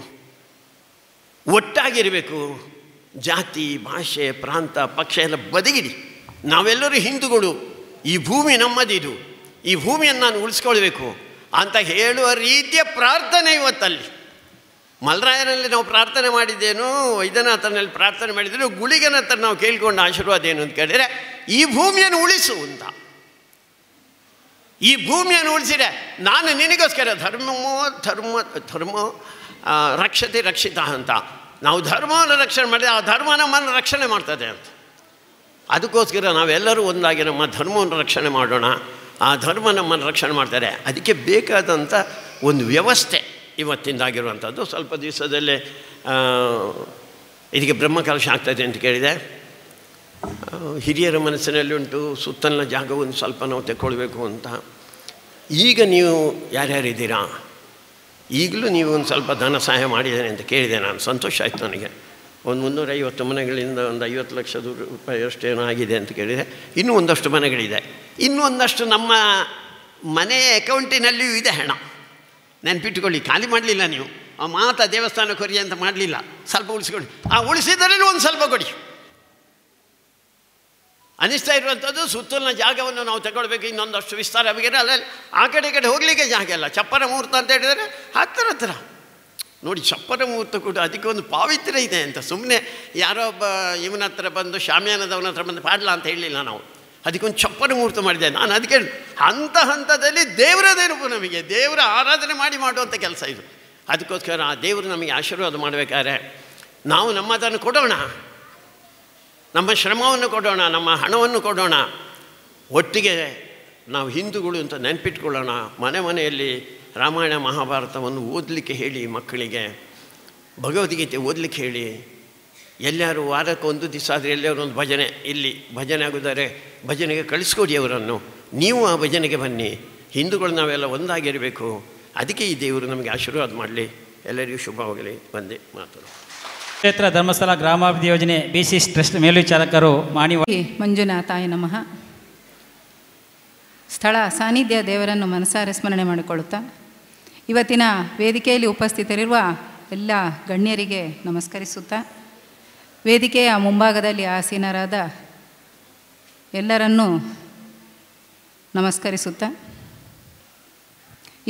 ಒಟ್ಟಾಗಿರಬೇಕು. ಜಾತಿ, ಭಾಷೆ, ಪ್ರಾಂತ, ಪಕ್ಷ ಎಲ್ಲ ಬದಿಗಿಡಿ. ನಾವೆಲ್ಲರೂ ಹಿಂದೂಗಳು, ಈ ಭೂಮಿ ನಮ್ಮದಿದು, ಈ ಭೂಮಿಯನ್ನು ನಾನು ಉಳಿಸ್ಕೊಳ್ಬೇಕು ಅಂತ ಹೇಳುವ ರೀತಿಯ ಪ್ರಾರ್ಥನೆ ಇವತ್ತಲ್ಲಿ. ಮಲ್ರಾಯನಲ್ಲಿ ನಾವು ಪ್ರಾರ್ಥನೆ ಮಾಡಿದ್ದೇನು, ವೈದ್ಯನಾಥನಲ್ಲಿ ಪ್ರಾರ್ಥನೆ ಮಾಡಿದ್ದೇನು, ಗುಳಿಗನ ಹತ್ರ ನಾವು ಕೇಳಿಕೊಂಡ ಆಶೀರ್ವಾದ ಏನು ಅಂತ ಕೇಳಿದರೆ, ಈ ಭೂಮಿಯನ್ನು ಉಳಿಸು ಅಂತ. ಈ ಭೂಮಿಯನ್ನು ಉಳಿಸಿದರೆ ನಾನು ನಿನಗೋಸ್ಕರ ಧರ್ಮ ರಕ್ಷತೆ ರಕ್ಷಿತ ಅಂತ. ನಾವು ಧರ್ಮವನ್ನು ರಕ್ಷಣೆ ಮಾಡಿದರೆ ಆ ಧರ್ಮ ನಮ್ಮನ್ನು ರಕ್ಷಣೆ ಮಾಡ್ತದೆ ಅಂತ. ಅದಕ್ಕೋಸ್ಕರ ನಾವೆಲ್ಲರೂ ಒಂದಾಗಿ ನಮ್ಮ ಧರ್ಮವನ್ನು ರಕ್ಷಣೆ ಮಾಡೋಣ. ಆ ಧರ್ಮ ನಮ್ಮನ್ನು ರಕ್ಷಣೆ ಮಾಡ್ತಾರೆ. ಅದಕ್ಕೆ ಬೇಕಾದಂಥ ಒಂದು ವ್ಯವಸ್ಥೆ ಇವತ್ತಿಂದಾಗಿರುವಂಥದ್ದು. ಸ್ವಲ್ಪ ದಿವಸದಲ್ಲೇ ಇದಕ್ಕೆ ಬ್ರಹ್ಮಕಲಶ ಆಗ್ತದೆ ಅಂತ ಕೇಳಿದೆ. ಹಿರಿಯರ ಮನಸ್ಸಿನಲ್ಲಿ ಉಂಟು, ಸುತ್ತಲಿನ ಜಾಗವನ್ನು ಸ್ವಲ್ಪ ನಾವು ತೆಕ್ಕೊಳ್ಬೇಕು ಅಂತ. ಈಗ ನೀವು ಯಾರ್ಯಾರಿದ್ದೀರಾ? ಈಗಲೂ ನೀವು ಒಂದು ಸ್ವಲ್ಪ ಧನ ಸಹಾಯ ಮಾಡಿದ್ದೇನೆ ಅಂತ ಕೇಳಿದೆ ನಾನು. ಸಂತೋಷ ಆಯಿತು ನನಗೆ. ಒಂದು 350 ಮನೆಗಳಿಂದ ಒಂದು 50 ಲಕ್ಷ ರೂಪಾಯಿ ಅಷ್ಟೇನೋ ಆಗಿದೆ ಅಂತ ಕೇಳಿದೆ. ಇನ್ನೂ ಒಂದಷ್ಟು ಮನೆಗಳಿದೆ, ಇನ್ನೂ ಒಂದಷ್ಟು ನಮ್ಮ ಮನೆ ಅಕೌಂಟಿನಲ್ಲಿಯೂ ಇದೆ ಹಣ. ನೆನಪಿಟ್ಟುಕೊಳ್ಳಿ, ಖಾಲಿ ಮಾಡಲಿಲ್ಲ ನೀವು. ಆ ಮಾತಾ ದೇವಸ್ಥಾನ ಕೊರಿ ಅಂತ ಮಾಡಲಿಲ್ಲ, ಸ್ವಲ್ಪ ಉಳಿಸ್ಕೊಳ್ಳಿ. ಆ ಉಳಿಸಿದ್ರಲ್ಲಿ ಒಂದು ಸ್ವಲ್ಪ ಕೊಡಿ. ಅನಿಸ್ತಾ ಇರುವಂಥದ್ದು ಸುತ್ತಲಿನ ಜಾಗವನ್ನು ನಾವು ತಗೊಳ್ಬೇಕು, ಇನ್ನೊಂದಷ್ಟು ವಿಸ್ತಾರ ಬೇಕಿದ್ರೆ ಅಲ್ಲಲ್ಲಿ ಆ ಕಡೆ ಈ ಕಡೆ ಹೋಗಲಿಕ್ಕೆ ಜಾಗ ಇಲ್ಲ. ಚಪ್ಪರ ಮುಹೂರ್ತ ಅಂತ ಹೇಳಿದರೆ ಹತ್ತಿರ ನೋಡಿ, ಚಪ್ಪರ ಮುಹೂರ್ತ ಕೂಡ ಅದಕ್ಕೆ ಒಂದು ಪಾವಿತ್ರ್ಯ ಇದೆ ಅಂತ. ಸುಮ್ಮನೆ ಯಾರೋ ಒಬ್ಬ ಇವನ ಹತ್ರ ಬಂದು ಶಾಮಿಯಾನದವನ ಹತ್ರ ಬಂದು ಪಾಡಲ ಅಂತ ಹೇಳಲಿಲ್ಲ ನಾವು. ಅದಕ್ಕೊಂದು ಚಪ್ಪರ ಮುಹೂರ್ತ ಮಾಡಿದೆ ನಾನು. ಅದಕ್ಕೆ ಹಂತದಲ್ಲಿ ದೇವರ ನೆನಪು, ನಮಗೆ ದೇವರ ಆರಾಧನೆ ಮಾಡುವಂಥ ಕೆಲಸ ಇದು. ಅದಕ್ಕೋಸ್ಕರ ಆ ದೇವರು ನಮಗೆ ಆಶೀರ್ವಾದ ಮಾಡಬೇಕಾದ್ರೆ ನಾವು ನಮ್ಮದನ್ನು ಕೊಡೋಣ, ನಮ್ಮ ಶ್ರಮವನ್ನು ಕೊಡೋಣ, ನಮ್ಮ ಹಣವನ್ನು ಕೊಡೋಣ. ಒಟ್ಟಿಗೆ ನಾವು ಹಿಂದೂಗಳು ಅಂತ ನೆನಪಿಟ್ಕೊಳ್ಳೋಣ. ಮನೆಯಲ್ಲಿ ರಾಮಾಯಣ ಮಹಾಭಾರತವನ್ನು ಓದಲಿಕ್ಕೆ ಹೇಳಿ, ಮಕ್ಕಳಿಗೆ ಭಗವದ್ಗೀತೆ ಓದಲಿಕ್ಕೆ ಹೇಳಿ. ಎಲ್ಲರೂ ವಾರಕ್ಕೆ ಒಂದು ದಿವಸ ಆದರೆ ಎಲ್ಲರೂ ಒಂದು ಭಜನೆ, ಇಲ್ಲಿ ಭಜನೆ ಆಗೋದಾರೆ ಭಜನೆಗೆ ಕಳಿಸ್ಕೊಡಿ ಅವರನ್ನು. ನೀವು ಆ ಭಜನೆಗೆ ಬನ್ನಿ. ಹಿಂದೂಗಳು ನಾವೆಲ್ಲ ಒಂದಾಗಿರಬೇಕು. ಅದಕ್ಕೆ ಈ ದೇವರು ನಮಗೆ ಆಶೀರ್ವಾದ ಮಾಡಲಿ. ಎಲ್ಲರಿಗೂ ಶುಭವಾಗಲಿ. ಒಂದೇ ಮಾತು. ಕ್ಷೇತ್ರ ಧರ್ಮಸ್ಥಳ ಗ್ರಾಮಾಭಿವೃದ್ಧಿ ಯೋಜನೆ BC ಟ್ರಸ್ಟ್ ಮೇಲ್ವಿಚಾರಕರು ಮಾಣಿ ಮಂಜುನಾಥಾಯ ನಮಃ. ಸ್ಥಳ ಸಾನ್ನಿಧ್ಯ ದೇವರನ್ನು ಮನಸಾರೆ ಸ್ಮರಣೆ ಮಾಡಿಕೊಳ್ಳುತ್ತಾ ಇವತ್ತಿನ ವೇದಿಕೆಯಲ್ಲಿ ಉಪಸ್ಥಿತರಿರುವ ಎಲ್ಲ ಗಣ್ಯರಿಗೆ ನಮಸ್ಕರಿಸುತ್ತಾ, ವೇದಿಕೆಯ ಮುಂಭಾಗದಲ್ಲಿ ಆಸೀನರಾದ ಎಲ್ಲರನ್ನೂ ನಮಸ್ಕರಿಸುತ್ತಾ,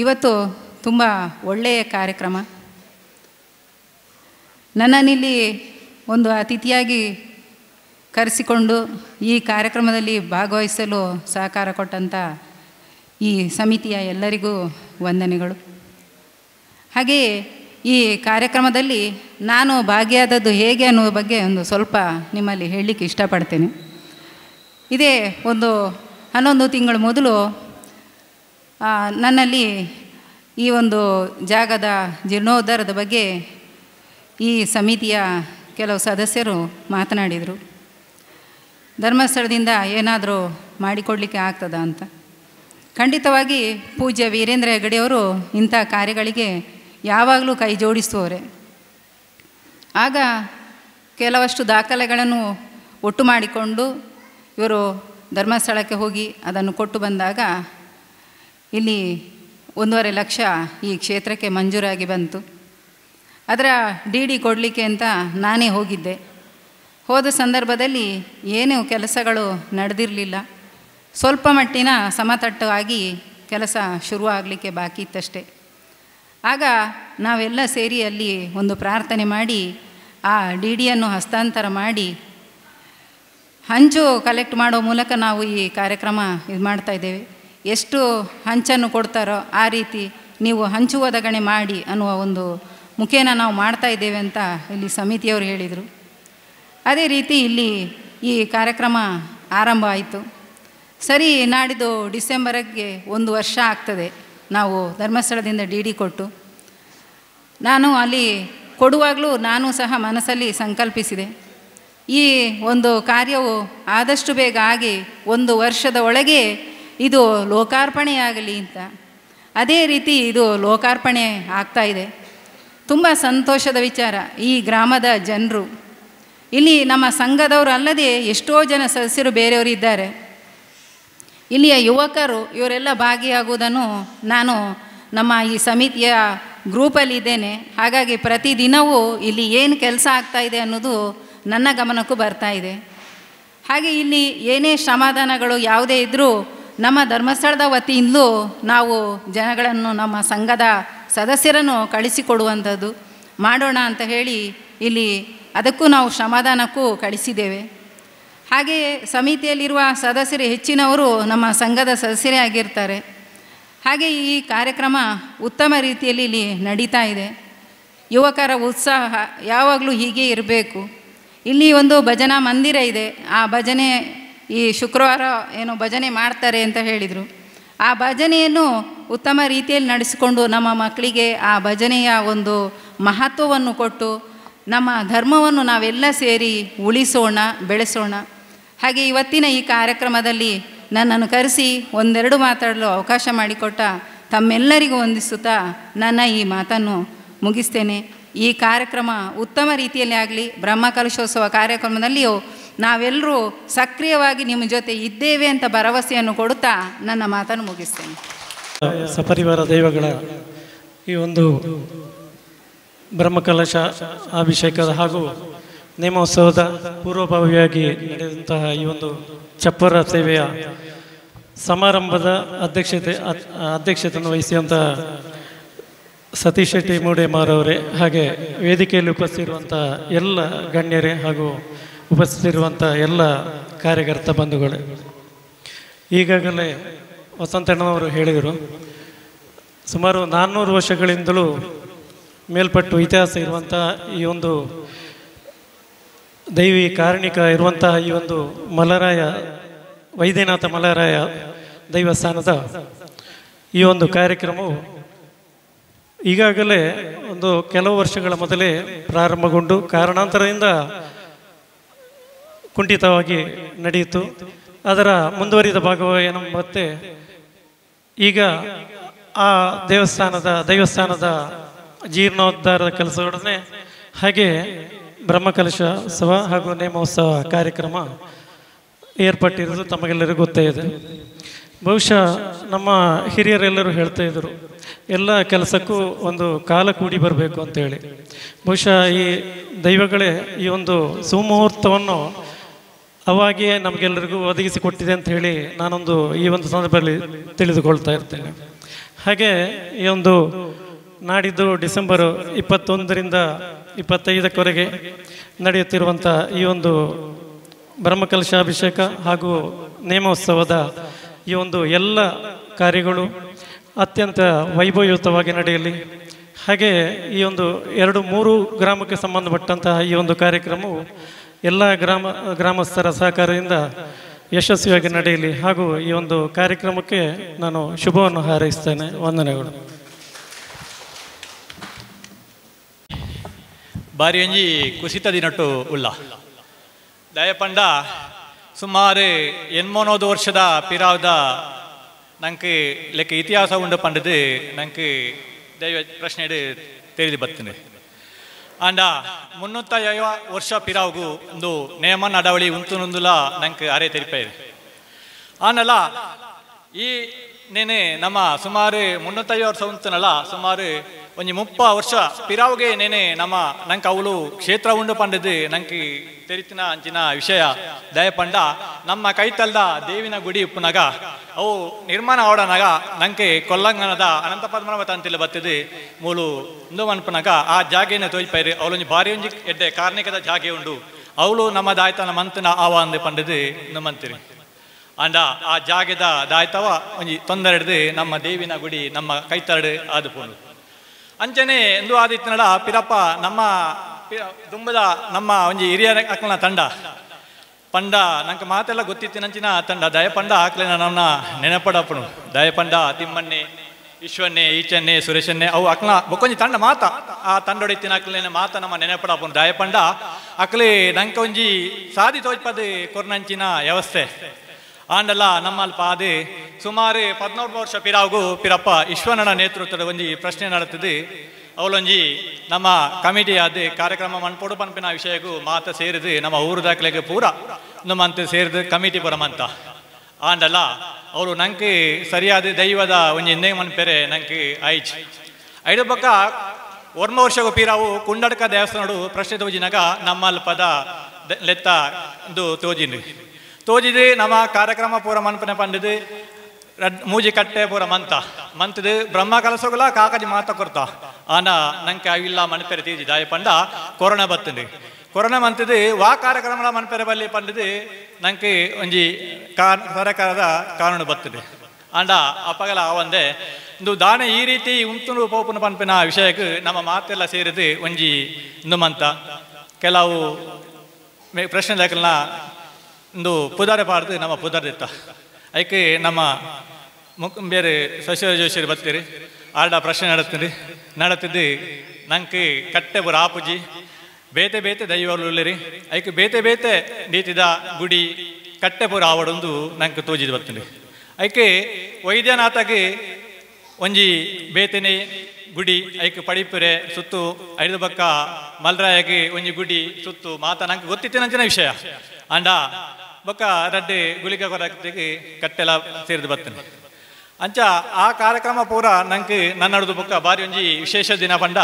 ಇವತ್ತು ತುಂಬ ಒಳ್ಳೆಯ ಕಾರ್ಯಕ್ರಮ. ನನ್ನನ್ನಿಲ್ಲಿ ಒಂದು ಅತಿಥಿಯಾಗಿ ಕರೆಸಿಕೊಂಡು ಈ ಕಾರ್ಯಕ್ರಮದಲ್ಲಿ ಭಾಗವಹಿಸಲು ಸಹಕಾರ ಕೊಟ್ಟಂಥ ಈ ಸಮಿತಿಯ ಎಲ್ಲರಿಗೂ ವಂದನೆಗಳು. ಹಾಗೆಯೇ ಈ ಕಾರ್ಯಕ್ರಮದಲ್ಲಿ ನಾನು ಭಾಗಿಯಾದದ್ದು ಹೇಗೆ ಅನ್ನೋ ಬಗ್ಗೆ ಒಂದು ಸ್ವಲ್ಪ ನಿಮ್ಮಲ್ಲಿ ಹೇಳಲಿಕ್ಕೆ ಇಷ್ಟಪಡ್ತೇನೆ. ಇದೇ ಒಂದು 11 ತಿಂಗಳ ಮೊದಲು ನನ್ನಲ್ಲಿ ಈ ಒಂದು ಜಾಗದ ಜೀರ್ಣೋದ್ಧಾರದ ಬಗ್ಗೆ ಈ ಸಮಿತಿಯ ಕೆಲವು ಸದಸ್ಯರು ಮಾತನಾಡಿದರು. ಧರ್ಮಸ್ಥಳದಿಂದ ಏನಾದರೂ ಮಾಡಿಕೊಡಲಿಕ್ಕೆ ಆಗ್ತದಾ ಅಂತ. ಖಂಡಿತವಾಗಿ ಪೂಜ್ಯ ವೀರೇಂದ್ರ ಹೆಗಡೆಯವರು ಇಂಥ ಕಾರ್ಯಗಳಿಗೆ ಯಾವಾಗಲೂ ಕೈ ಜೋಡಿಸುವವರೇ. ಆಗ ಕೆಲವಷ್ಟು ದಾಖಲೆಗಳನ್ನು ಒಟ್ಟು ಮಾಡಿಕೊಂಡು ಇವರು ಧರ್ಮಸ್ಥಳಕ್ಕೆ ಹೋಗಿ ಅದನ್ನು ಕೊಟ್ಟು ಬಂದಾಗ ಇಲ್ಲಿ 1.5 ಲಕ್ಷ ಈ ಕ್ಷೇತ್ರಕ್ಕೆ ಮಂಜೂರಾಗಿ ಬಂತು. ಅದರ DD ಕೊಡಲಿಕ್ಕೆ ಅಂತ ನಾನೇ ಹೋಗಿದ್ದೆ. ಹೋದ ಸಂದರ್ಭದಲ್ಲಿ ಏನೂ ಕೆಲಸಗಳು ನಡೆದಿರಲಿಲ್ಲ. ಸ್ವಲ್ಪ ಮಟ್ಟಿನ ಸಮತಟ್ಟವಾಗಿ ಕೆಲಸ ಶುರುವಾಗಲಿಕ್ಕೆ ಬಾಕಿ ಇತ್ತಷ್ಟೇ. ಆಗ ನಾವೆಲ್ಲ ಸೇರಿ ಅಲ್ಲಿ ಒಂದು ಪ್ರಾರ್ಥನೆ ಮಾಡಿ ಆ DDಯನ್ನು ಹಸ್ತಾಂತರ ಮಾಡಿ ಹಂಚು ಕಲೆಕ್ಟ್ ಮಾಡೋ ಮೂಲಕ ನಾವು ಈ ಕಾರ್ಯಕ್ರಮ ಇದು ಮಾಡ್ತಾಯಿದ್ದೇವೆ. ಎಷ್ಟು ಹಂಚನ್ನು ಕೊಡ್ತಾರೋ ಆ ರೀತಿ ನೀವು ಹಂಚು ಒದಗಣೆ ಮಾಡಿ ಅನ್ನುವ ಒಂದು ಮುಖೇನ ನಾವು ಮಾಡ್ತಾಯಿದ್ದೇವೆ ಅಂತ ಇಲ್ಲಿ ಸಮಿತಿಯವರು ಹೇಳಿದರು. ಅದೇ ರೀತಿ ಇಲ್ಲಿ ಈ ಕಾರ್ಯಕ್ರಮ ಆರಂಭ ಆಯಿತು. ಸರಿ, ನಾಡಿದ್ದು ಡಿಸೆಂಬರ್ಗೆ 1 ವರ್ಷ ಆಗ್ತದೆ ನಾವು ಧರ್ಮಸ್ಥಳದಿಂದ DD ಕೊಟ್ಟು. ನಾನು ಅಲ್ಲಿ ಕೊಡುವಾಗಲೂ ನಾನು ಸಹ ಮನಸ್ಸಲ್ಲಿ ಸಂಕಲ್ಪಿಸಿದೆ, ಈ ಒಂದು ಕಾರ್ಯವು ಆದಷ್ಟು ಬೇಗ ಆಗಿ 1 ವರ್ಷದ ಒಳಗೆ ಇದು ಲೋಕಾರ್ಪಣೆಯಾಗಲಿ ಅಂತ. ಅದೇ ರೀತಿ ಇದು ಲೋಕಾರ್ಪಣೆ ಆಗ್ತಾಯಿದೆ. ತುಂಬ ಸಂತೋಷದ ವಿಚಾರ. ಈ ಗ್ರಾಮದ ಜನರು, ಇಲ್ಲಿ ನಮ್ಮ ಸಂಘದವರು ಅಲ್ಲದೆ ಎಷ್ಟೋ ಜನ ಸದಸ್ಯರು ಬೇರೆಯವರು ಇದ್ದಾರೆ. ಇಲ್ಲಿಯ ಯುವಕರು ಇವರೆಲ್ಲ ಭಾಗಿಯಾಗುವುದನ್ನು ನಾನು ನಮ್ಮ ಈ ಸಮಿತಿಯ ಗ್ರೂಪಲ್ಲಿದ್ದೇನೆ. ಹಾಗಾಗಿ ಪ್ರತಿದಿನವೂ ಇಲ್ಲಿ ಏನು ಕೆಲಸ ಆಗ್ತಾಯಿದೆ ಅನ್ನೋದು ನನ್ನ ಗಮನಕ್ಕೂ ಬರ್ತಾ ಇದೆ. ಹಾಗೆ ಇಲ್ಲಿ ಏನೇ ಶ್ರಮದಾನಗಳು ಯಾವುದೇ ಇದ್ದರೂ ನಮ್ಮ ಧರ್ಮಸ್ಥಳದ ವತಿಯಿಂದಲೂ ನಾವು ಜನಗಳನ್ನು, ನಮ್ಮ ಸಂಘದ ಸದಸ್ಯರನ್ನು ಕಳಿಸಿಕೊಡುವಂಥದ್ದು ಮಾಡೋಣ ಅಂತ ಹೇಳಿ ಇಲ್ಲಿ ಅದಕ್ಕೂ ನಾವು ಶ್ರಮದಾನಕ್ಕೂ ಕಳಿಸಿದ್ದೇವೆ. ಹಾಗೆಯೇ ಸಮಿತಿಯಲ್ಲಿರುವ ಸದಸ್ಯರು ಹೆಚ್ಚಿನವರು ನಮ್ಮ ಸಂಘದ ಸದಸ್ಯರೇ ಆಗಿರ್ತಾರೆ. ಹಾಗೆ ಈ ಕಾರ್ಯಕ್ರಮ ಉತ್ತಮ ರೀತಿಯಲ್ಲಿ ಇಲ್ಲಿ ನಡೀತಾ ಇದೆ. ಯುವಕರ ಉತ್ಸಾಹ ಯಾವಾಗಲೂ ಹೀಗೆ ಇರಬೇಕು. ಇಲ್ಲಿ ಒಂದು ಭಜನಾ ಮಂದಿರ ಇದೆ. ಆ ಭಜನೆ ಈ ಶುಕ್ರವಾರ ಏನೋ ಭಜನೆ ಮಾಡ್ತಾರೆ ಅಂತ ಹೇಳಿದರು. ಆ ಭಜನೆಯನ್ನು ಉತ್ತಮ ರೀತಿಯಲ್ಲಿ ನಡೆಸಿಕೊಂಡು ನಮ್ಮ ಮಕ್ಕಳಿಗೆ ಆ ಭಜನೆಯ ಒಂದು ಮಹತ್ವವನ್ನು ಕೊಟ್ಟು ನಮ್ಮ ಧರ್ಮವನ್ನು ನಾವೆಲ್ಲ ಸೇರಿ ಉಳಿಸೋಣ, ಬೆಳೆಸೋಣ. ಹಾಗೆ ಇವತ್ತಿನ ಈ ಕಾರ್ಯಕ್ರಮದಲ್ಲಿ ನನ್ನನ್ನು ಕರೆಸಿ 1-2 ಮಾತಾಡಲು ಅವಕಾಶ ಮಾಡಿಕೊಟ್ಟ ತಮ್ಮೆಲ್ಲರಿಗೂ ವಂದಿಸುತ್ತಾ ನನ್ನ ಈ ಮಾತನ್ನು ಮುಗಿಸ್ತೇನೆ. ಈ ಕಾರ್ಯಕ್ರಮ ಉತ್ತಮ ರೀತಿಯಲ್ಲಿ ಆಗಲಿ. ಬ್ರಹ್ಮಕಲಶೋತ್ಸವ ಕಾರ್ಯಕ್ರಮದಲ್ಲಿಯೂ ನಾವೆಲ್ಲರೂ ಸಕ್ರಿಯವಾಗಿ ನಿಮ್ಮ ಜೊತೆ ಇದ್ದೇವೆ ಅಂತ ಭರವಸೆಯನ್ನು ಕೊಡುತ್ತಾ ನನ್ನ ಮಾತನ್ನು ಮುಗಿಸ್ತೇನೆ. ಸಪರಿವಾರ ದೈವಗಳ ಈ ಒಂದು ಬ್ರಹ್ಮಕಲಶ ಅಭಿಷೇಕದ ಹಾಗೂ ನೇಮೋತ್ಸವದ ಪೂರ್ವಭಾವಿಯಾಗಿ ನಡೆದಂತಹ ಈ ಒಂದು ಚಪ್ಪರ ಸೇವೆಯ ಸಮಾರಂಭದ ಅಧ್ಯಕ್ಷತೆಯನ್ನು ವಹಿಸಿದಂತಹ ಸತೀಶ್ ಶೆಟ್ಟಿ ಮೂಡೆಮಾರವರೇ, ಹಾಗೆ ವೇದಿಕೆಯಲ್ಲಿ ಉಪಸ್ಥಿತಿರುವಂಥ ಎಲ್ಲ ಗಣ್ಯರೇ ಹಾಗೂ ಉಪಸ್ಥಿತಿರುವಂಥ ಎಲ್ಲ ಕಾರ್ಯಕರ್ತ ಬಂಧುಗಳೇ, ಈಗಾಗಲೇ ವಸಂತಣ್ಣನವರು ಹೇಳಿದರು, ಸುಮಾರು 400 ವರ್ಷಗಳಿಂದಲೂ ಮೇಲ್ಪಟ್ಟು ಇತಿಹಾಸ ಇರುವಂತಹ ಈ ಒಂದು ದೈವಿ ಕಾರಣಿಕ ಇರುವಂತಹ ಈ ಒಂದು ಮಲರಾಯ ವೈದ್ಯನಾಥ ಮಲರಾಯ ದೈವಸ್ಥಾನದ ಈ ಒಂದು ಕಾರ್ಯಕ್ರಮವು ಈಗಾಗಲೇ ಒಂದು ಕೆಲವು ವರ್ಷಗಳ ಮೊದಲೇ ಪ್ರಾರಂಭಗೊಂಡು ಕಾರಣಾಂತರದಿಂದ ಕುಂಠಿತವಾಗಿ ನಡೆಯಿತು. ಅದರ ಮುಂದುವರಿದ ಭಾಗವಾಗಿ ಮತ್ತೆ ಈಗ ಆ ದೈವಸ್ಥಾನದ ಜೀರ್ಣೋದ್ಧಾರದ ಕೆಲಸಗಳನ್ನೇ ಹಾಗೆ ಬ್ರಹ್ಮಕಲಶೋತ್ಸವ ಹಾಗೂ ನೇಮೋತ್ಸವ ಕಾರ್ಯಕ್ರಮ ಏರ್ಪಟ್ಟಿರೋದು ತಮಗೆಲ್ಲರಿಗೂ ಗೊತ್ತೇ ಇದೆ. ಬಹುಶಃ ನಮ್ಮ ಹಿರಿಯರೆಲ್ಲರೂ ಹೇಳ್ತಾ ಇದ್ದರು, ಎಲ್ಲ ಕೆಲಸಕ್ಕೂ ಒಂದು ಕಾಲ ಕೂಡಿ ಬರಬೇಕು ಅಂತೇಳಿ. ಬಹುಶಃ ಈ ದೈವಗಳೇ ಈ ಒಂದು ಸುಮುಹೂರ್ತವನ್ನು ಅವಾಗಿಯೇ ನಮಗೆಲ್ಲರಿಗೂ ಒದಗಿಸಿಕೊಟ್ಟಿದೆ ಅಂತ ಹೇಳಿ ನಾನೊಂದು ಈ ಒಂದು ಸಂದರ್ಭದಲ್ಲಿ ತಿಳಿದುಕೊಳ್ತಾ ಇರ್ತೇನೆ. ಹಾಗೆ ಈ ಒಂದು ನಾಡಿದ್ದು ಡಿಸೆಂಬರ್ 21ರಿಂದ 25ವರೆಗೆ ನಡೆಯುತ್ತಿರುವಂಥ ಈ ಒಂದು ಬ್ರಹ್ಮಕಲಶಾಭಿಷೇಕ ಹಾಗೂ ನೇಮೋತ್ಸವದ ಈ ಒಂದು ಎಲ್ಲ ಕಾರ್ಯಗಳು ಅತ್ಯಂತ ವೈಭವಯುತವಾಗಿ ನಡೆಯಲಿ. ಹಾಗೆ ಈ ಒಂದು 2-3 ಗ್ರಾಮಕ್ಕೆ ಸಂಬಂಧಪಟ್ಟಂತಹ ಈ ಒಂದು ಕಾರ್ಯಕ್ರಮವು ಎಲ್ಲ ಗ್ರಾಮಸ್ಥರ ಸಹಕಾರದಿಂದ ಯಶಸ್ವಿಯಾಗಿ ನಡೆಯಲಿ ಹಾಗೂ ಈ ಒಂದು ಕಾರ್ಯಕ್ರಮಕ್ಕೆ ನಾನು ಶುಭವನ್ನು ಹಾರೈಸ್ತೇನೆ. ವಂದನೆಗಳು. ಬಾರಿ ಒಂಜಿ ಕುಸಿತ ದಿನಟ್ಟು ಉಳ್ಳ ದಯಪಂಡ ಸುಮಾರು 80 ವರ್ಷದ ಪಿರಾವ್ದ ನಂಗೆ ಲೆಕ್ಕ ಇತಿಹಾಸ ಉಂಡು ಪಂಡದು ನಂಗೆ ದೈವ ಪ್ರಶ್ನೆ ತಿಳಿದು ಬರ್ತೀನಿ. ಅಂಡ 350 ವರ್ಷ ಪಿರಾವ್ಗೂ ಒಂದು ನೇಮ ನಡವಳಿ ಉಂತುನುಂದುಲ ನಂಗೆ ಅರೆ ತೆರಿಪೇರು ಆನಲ್ಲ. ಈ ನೇನೆ ನಮ್ಮ ಸುಮಾರು 350 ವರ್ಷ ಉಂತನಲ್ಲ, ಸುಮಾರು ಒಂಜಿ 30 ವರ್ಷ ಪಿರಾವ್ಗೆ ನೇನೆ ನಂಗೆ ಅವಳು ಕ್ಷೇತ್ರ ಉಂಡು ಪಂಡದು ನಂಗೆ ತೆರಿತಿನ ಅಂಚಿನ ವಿಷಯ ದಯಪಂಡ ನಮ್ಮ ಕೈತಲ್ದ ದೇವಿನ ಗುಡಿ ಉಪ್ಪುನಾಗ ಅವು ನಿರ್ಮಾಣ ಆವಡನಾಗ ನಂಗೆ ಕೊಲ್ಲಂಗನದ ಅನಂತ ಪದ್ಮನಾಭ ತಂತಿಲ್ಲ ಬರ್ತದೆ ಮೂಲು ಇಂದು ಮನ್ಪನಾಗ ಆ ಜಾಗೆನ ತೋಯ್ಪೈರು ಅವಳೊಂದು ಭಾರಿ ಒಂಜಿ ಎಡ್ಡೆ ಕಾರ್ಣಿಕದ ಜಾಗೆ ಉಂಡು ಅವಳು ನಮ್ಮ ದಾಯ್ತನ ಮಂತನ ಆವ ಅಂದೆ ಪಂಡದು ಮಂತಿರಿ ಅಂಡ ಆ ಜಾಗೆದ ದಾಯ್ತವ ಒಂಜಿ ತೊಂದರೆ ಹಿಡ್ದು ನಮ್ಮ ದೇವಿನ ಗುಡಿ ನಮ್ಮ ಕೈತರಡು ಆದುಪೋನು ಅಂಚನೆ ಎಂದು ಆದಿತ್ಯನಡ ಪಿರಪ್ಪ ನಮ್ಮ ದುಂಬದ ನಮ್ಮ ಒಂಜಿ ಹಿರಿಯರ ಅಕ್ಕನ ತಂಡ ಪಂಡ ನಂಗೆ ಮಾತೆಲ್ಲ ಗೊತ್ತಿತ್ತಿನಂಚಿನ ತಂಡ ದಯಪಂಡ ಆಕ್ಲೇನ ನನ್ನ ನೆನಪಡಪ್ಪನು ದಯಪಂಡ ತಿಮ್ಮಣ್ಣೆ ಈಶ್ವನ್ನೆ ಈಚನ್ನೆ ಸುರೇಶನ್ನೆ ಅವು ಅಕ್ಲ ಬೊಕ್ಕೊಂಜಿ ತಂಡ ಮಾತ ಆ ತಂಡೊಡಿತ್ತಿನ ಅಕ್ಲೇನ ಮಾತ ನಮ್ಮ ನೆನಪಡಪ್ಪನು ದಯಪಂಡ ಅಕ್ಲೆ ನಂಗೆ ಒಂಜಿ ಸಾದಿ ತೋಜ್ಪದ ಕೊರ್ನಂಚಿನ ವ್ಯವಸ್ಥೆ ಆಂಡಲ್ಲ ನಮ್ಮಲ್ಪ ಅದು ಸುಮಾರು 14 ವರ್ಷ ಪಿರಾವ್ಗೂ ಪಿರಪ್ಪ ಈಶ್ವರನ ನೇತೃತ್ವದ ಒಂಜಿ ಪ್ರಶ್ನೆ ನಡೆತದೆ ಅವಳೊಂಜಿ ನಮ್ಮ ಕಮಿಟಿ ಅದು ಕಾರ್ಯಕ್ರಮ ಮನ್ಪೊಡು ಪನ್ಪಿನ ವಿಷಯಕ್ಕೂ ಮಾತ ಸೇರಿದು ನಮ್ಮ ಊರು ದಾಖಲೆಗೆ ಪೂರ ನಮ್ಮಂತ ಸೇರಿದು ಕಮಿಟಿ ಬರಮಂತ ಆಂಡಲ್ಲ ಅವರು ನಂಗೆ ಸರಿಯಾದ ದೈವದ ಒಂಜಿ ಹಿಂದೆ ಮನ್ಪೆರೆ ನಂಗೆ ಆಯ್ಚು ಐದು ಪಕ್ಕ 1 ವರ್ಷಗೂ ಪಿರಾವು ಕುಂಡಡ್ಕ ದೇವಸ್ಥಾನಡು ಪ್ರಶ್ನೆ ತೋಜಿನಾಗ ನಮ್ಮಲ್ಪದ ಲೆತ್ತ ಇದು ತೋಜಿದು ನಮ್ಮ ಕಾರ್ಯಕ್ರಮ ಪೂರ ಮನ್ಪನೆ ಪಂಡಿದು ಮೂಜಿ ಕಟ್ಟೆ ಪೂರ ಮಂತದು ಬ್ರಹ್ಮ ಕಲಸೋಗಲ ಕಾಕಜಿ ಮಾತ ಕೊರ್ತ ಆನ ನಂಗೆ ಅವಿಲ್ಲ ಮನ್ಪೆರೆ ತೀಜಿ ದಾಯ ಪಂಡ ಕೊರೋನಾ ಬತ್ತಂಡು ಕೊರೋನಾ ಮಂತದು ವಾ ಕಾರ್ಯಕ್ರಮ ಮನ್ಪೆರೆ ಬಲ್ಲಿ ಪಂಡಿದು ನಂಗೆ ಒಂಜಿ ಸರ್ಕಾರದ ಕಾನೂನು ಬರ್ತದೆ ಆಂಡ ಅಪ್ಪಗಲ ಅವಂದೆ ಒಂದು ದಾನೆ ಈ ರೀತಿ ಉಂಟು ಪೋಪನ ಪನ್ಪಿನ ವಿಷಯಕ್ಕೆ ನಮ್ಮ ಮಾತೆಲ್ಲ ಸೇರಿದು ಒಂಜಿ ಇಂದು ಮಂತ ಕೆಲವು ಪ್ರಶ್ನೆ ದಾಖಲನ ಒಂದು ಪುದಾರೆ ಪಾಡ್ದು ನಮ್ಮ ಪುದಾರ್ದಿತ್ತ ಅದಕ್ಕೆ ನಮ್ಮ ಬೇರೆ ಶಶಿರ ಜೋಶಿರು ಬರ್ತೀರಿ ಆರ್ಡ ಪ್ರಶ್ನೆ ನಡತ್ತಿದ್ದು ನಂಗೆ ಕಟ್ಟೆ ಬರ ಆಪುಜಿ ಬೇತೆ ಬೇತೆ ದೈವಗಳು ಉಳ್ಳಿರಿ ಅದಕ್ಕೆ ಬೇತೆ ಬೇತೆ ನೀತಿದ ಗುಡಿ ಕಟ್ಟೆ ಪುರ ಆವಡೊಂದು ನಂಗೆ ತೋಜಿದು ಬರ್ತೀನಿ ಅದಕ್ಕೆ ವೈದ್ಯನಾಥಗೆ ಒಂಜಿ ಬೇತೆನೆ ಗುಡಿ ಐಕ್ ಪಡಿಪುರೆ ಸುತ್ತು ಐದು ಬಕ್ಕ ಮಲ್ರಾಯಗೆ ಒಂಜಿ ಗುಡಿ ಸುತ್ತು ಮಾತ ನಂಗೆ ಗೊತ್ತಿತ್ತೇನಂಚಿನ ವಿಷಯ ಅಂಡ ಬೊಕ್ಕ ರಡ್ಡೆ ಗುಳಿಗ ಕೊರತೆಗೆ ಕಟ್ಟೆಲ್ಲ ಸೇರಿದು ಬರ್ತೇನೆ ಅಂಚ ಆ ಕಾರ್ಯಕ್ರಮ ಪೂರ ನಂಗೆ ನನ್ನಡ್ದು ಬೊಕ್ಕ ಬಾರಿ ಒಂಜಿ ವಿಶೇಷ ದಿನ ಪಂಡ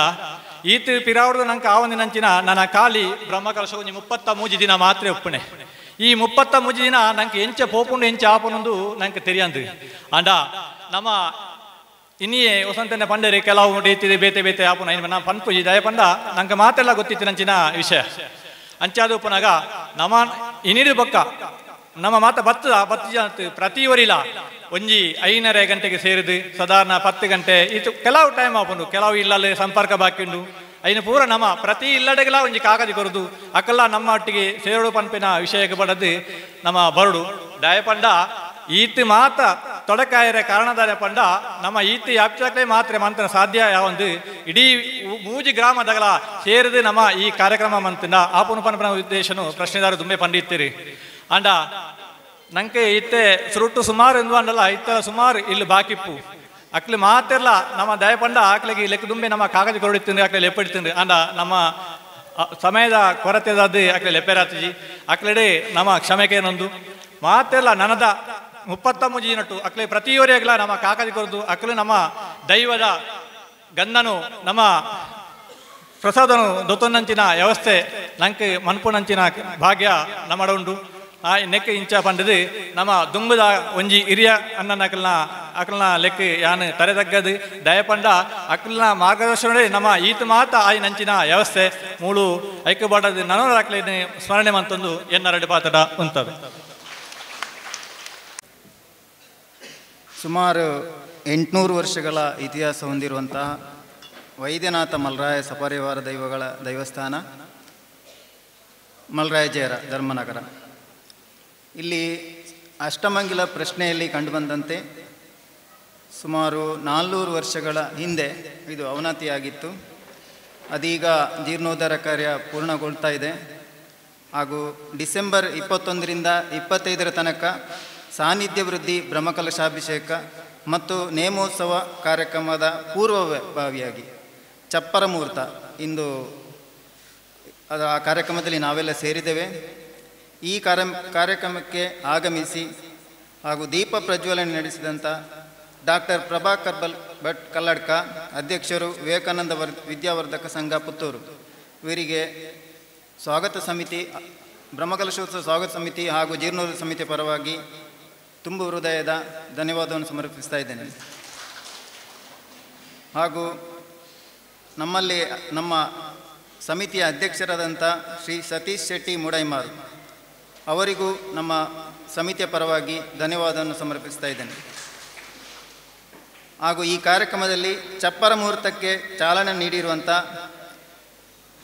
ಈತ್ ಪಿರಾವಡ್ದು ನಂಗೆ ಆವೊಂದಿನಂಚಿನ ನನ್ನ ಖಾಲಿ ಬ್ರಹ್ಮಕಲಶ ಒಂಜಿ 33 ದಿನ ಮಾತ್ರ ಒಪ್ಪಣೆ ಈ 33 ದಿನ ನಂಗೆ ಎಂಚ ಪೋಪುಂಡು ಎಂಚ ಆಪುನೊಂದು ನಂಗೆ ತೆರಿಯಂದು ಅಂಡ ನಮ್ಮ ಇನ್ನಿಯೇ ವಸಂತನ ಪಂಡರೆ ಕೆಲವು ರೀತಿದೆ ಬೇತೆ ಬೇತೆ ಆಪುನ ನಾ ಪನ್ಪುಜಿ ದಯ ಪಂಡ ನಂಗೆ ಮಾತೆಲ್ಲ ಗೊತ್ತಿತ್ತು ನಂಚಿನ ವಿಷಯ ಅಂಚಾದು ಉಪನಾಗ ನಮ್ಮ ಇನ್ನಿಡು ಬೊಕ್ಕ ನಮ್ಮ ಮಾತ ಬತ್ತು ಪ್ರತಿಯವರಿಲ್ಲ ಒಂಜಿ 5:30 ಗಂಟೆಗೆ ಸೇರಿದು ಸಾಧಾರಣ 10 ಗಂಟೆ ಇದು ಕೆಲವು ಟೈಮ್ ಆಪುಂಡು, ಕೆಲವು ಇಲ್ಲಲ್ಲಿ ಸಂಪರ್ಕ ಬಾಕಿ ಉಂಡು. ಐನು ಪೂರ ನಮ್ಮ ಪ್ರತಿ ಇಲ್ಲಡೆಗೆಲ್ಲ ಒಂಜಿ ಕಾಗದಿ ಕೊರದು ಅಕ್ಕಲ್ಲ ನಮ್ಮ ಒಟ್ಟಿಗೆ ಸೇರೋಡು ಪಂಪಿನ ವಿಷಯಕ್ಕೆ ಪಡದು ನಮ್ಮ ಬರಡು ದಯಪಂಡ ಈತಿ ಮಾತ ತೊಡಕಾಯಿರ ಕಾರಣದಾರ ಪಂಡ ನಮ್ಮ ಈತಿ ಅಪ್ಚಕ್ಲೆ ಮಾತ್ರ ಮಂತ್ರ ಸಾಧ್ಯ ಯಾವಂದು ಇಡೀ ಮೂಜಿ ಗ್ರಾಮದಗಳ ಸೇರಿದು ನಮ್ಮ ಈ ಕಾರ್ಯಕ್ರಮ ಮಂತಿನ ಆಪುನ ಪಂಪನ ಉದ್ದೇಶನು ಪ್ರಶ್ನೆದಾರ ದುಂಬೆ ಪಂಡಿತ್ತೀರಿ ಅಂಡ ನಂಗೆ ಇತ್ತೆ ಸುರುಟ್ಟು ಸುಮಾರು ಎಂದು ಅಂಡಲ್ಲ ಇತ್ತರ ಸುಮಾರು ಇಲ್ಲಿ ಬಾಕಿಪ್ಪು ಅಕ್ಲೆ ಮಾತಿರ್ಲ ನಮ್ಮ ದಯಪಂಡ ಆಕ್ಲಿಗೆ ಲೆಕ್ಕ ದುಂಬೆ ನಮ್ಮ ಕಾಗದಿ ಕೊರಡಿತೀನಿ ಅಕ್ಲೆ ಲೆಪ್ಪಿಡ್ತೀನಿ ಅಂಡ ನಮ್ಮ ಸಮಯದ ಕೊರತೆದಾದ ಅಕ್ಲೆ ಲೆಪ್ಪೆರಾತಿಜಿ ಅಕ್ಲೆಡೆ ನಮ್ಮ ಕ್ಷಮೆಗೇನೊಂದು ಮಾತೆಲ್ಲ ನನದ 33 ನಟ್ಟು ಅಕ್ಲೆ ಪ್ರತಿಯವರಿಗಲ ನಮ್ಮ ಕಾಕದಿ ಕೊರದು ಅಕ್ಲೆ ನಮ್ಮ ದೈವದ ಗಂಧನು ನಮ್ಮ ಪ್ರಸಾದನು ದೊತ್ತೊಂದಂಚಿನ ವ್ಯವಸ್ಥೆ ನಂಗೆ ಮನ್ಪುನಂಚಿನ ಭಾಗ್ಯ ನಮ್ಮಡ ಉಂಡು ಆ ನೆಕ್ ಇಂಚ ಪಂಡದು ನಮ್ಮ ದುಂಬದ ಒಂಜಿ ಹಿರಿಯ ಅಣ್ಣನ ಅಕಲ್ನ ಲೆಕ್ಕ ಯಾನು ತರೆದಗ್ಗದು ದಯಪಂಡ ಅಕಲ್ನ ಮಾರ್ಗದರ್ಶನ ನಮ್ಮ ಈತ ಮಾತ ಆಯ್ ನಂಚಿನ ವ್ಯವಸ್ಥೆ ಮೂಳು ಐಕ್ಯಬಾಡದು ನನರ ಅಕ್ಲೆ ಸ್ಮರಣೆ ಮಂತೊಂದು ಎನ್ನರಡು ಪಾತಡ ಉಂಟದು. ಸುಮಾರು 800 ವರ್ಷಗಳ ಇತಿಹಾಸ ಹೊಂದಿರುವಂತಹ ವೈದ್ಯನಾಥ ಮಲ್ರಾಯ ಸಪರಿವಾರ ದೈವಗಳ ದೈವಸ್ಥಾನ ಮಲ್ರಾಯ ಜೇರ ಧರ್ಮನಗರ. ಇಲ್ಲಿ ಅಷ್ಟಮಂಗಿಲ ಪ್ರಶ್ನೆಯಲ್ಲಿ ಕಂಡುಬಂದಂತೆ ಸುಮಾರು 400 ವರ್ಷಗಳ ಹಿಂದೆ ಇದು ಅವನತಿಯಾಗಿತ್ತು. ಅದೀಗ ಜೀರ್ಣೋದ್ಧಾರ ಕಾರ್ಯ ಪೂರ್ಣಗೊಳ್ತಾ ಇದೆ ಹಾಗೂ ಡಿಸೆಂಬರ್ 21ರಿಂದ 25 ತನಕ ಸಾನ್ನಿಧ್ಯ ವೃದ್ಧಿ ಬ್ರಹ್ಮಕಲಶಾಭಿಷೇಕ ಮತ್ತು ನೇಮೋತ್ಸವ ಕಾರ್ಯಕ್ರಮದ ಪೂರ್ವಭಾವಿಯಾಗಿ ಚಪ್ಪರ ಮುಹೂರ್ತ ಇಂದು ಆ ಕಾರ್ಯಕ್ರಮದಲ್ಲಿ ನಾವೆಲ್ಲ ಸೇರಿದ್ದೇವೆ. ಈ ಕಾರ್ಯಕ್ರಮಕ್ಕೆ ಆಗಮಿಸಿ ಹಾಗೂ ದೀಪ ಪ್ರಜ್ವಲನೆ ನಡೆಸಿದಂಥ ಡಾಕ್ಟರ್ ಪ್ರಭಾಕರ್ ಭಟ್ ಕಲ್ಲಡ್ಕ, ಅಧ್ಯಕ್ಷರು ವಿವೇಕಾನಂದ ವಿದ್ಯಾವರ್ಧಕ ಸಂಘ ಪುತ್ತೂರು, ಇವರಿಗೆ ಸ್ವಾಗತ ಸಮಿತಿ ಬ್ರಹ್ಮಕಲಶೋತ್ಸವ ಸ್ವಾಗತ ಸಮಿತಿ ಹಾಗೂ ಜೀರ್ಣೋದ್ಧಾರ ಸಮಿತಿ ಪರವಾಗಿ ತುಂಬ ಹೃದಯದ ಧನ್ಯವಾದವನ್ನು ಸಮರ್ಪಿಸ್ತಾ ಇದ್ದೇನೆ. ಹಾಗೂ ನಮ್ಮಲ್ಲಿ ನಮ್ಮ ಸಮಿತಿಯ ಅಧ್ಯಕ್ಷರಾದಂಥ ಶ್ರೀ ಸತೀಶ್ ಶೆಟ್ಟಿ ಮುಡೈಮಾರು ಅವರಿಗೂ ನಮ್ಮ ಸಮಿತಿಯ ಪರವಾಗಿ ಧನ್ಯವಾದವನ್ನು ಸಮರ್ಪಿಸ್ತಾ ಇದ್ದೇನೆ. ಹಾಗೂ ಈ ಕಾರ್ಯಕ್ರಮದಲ್ಲಿ ಚಪ್ಪರ ಮುಹೂರ್ತಕ್ಕೆ ಚಾಲನೆ ನೀಡಿರುವಂಥ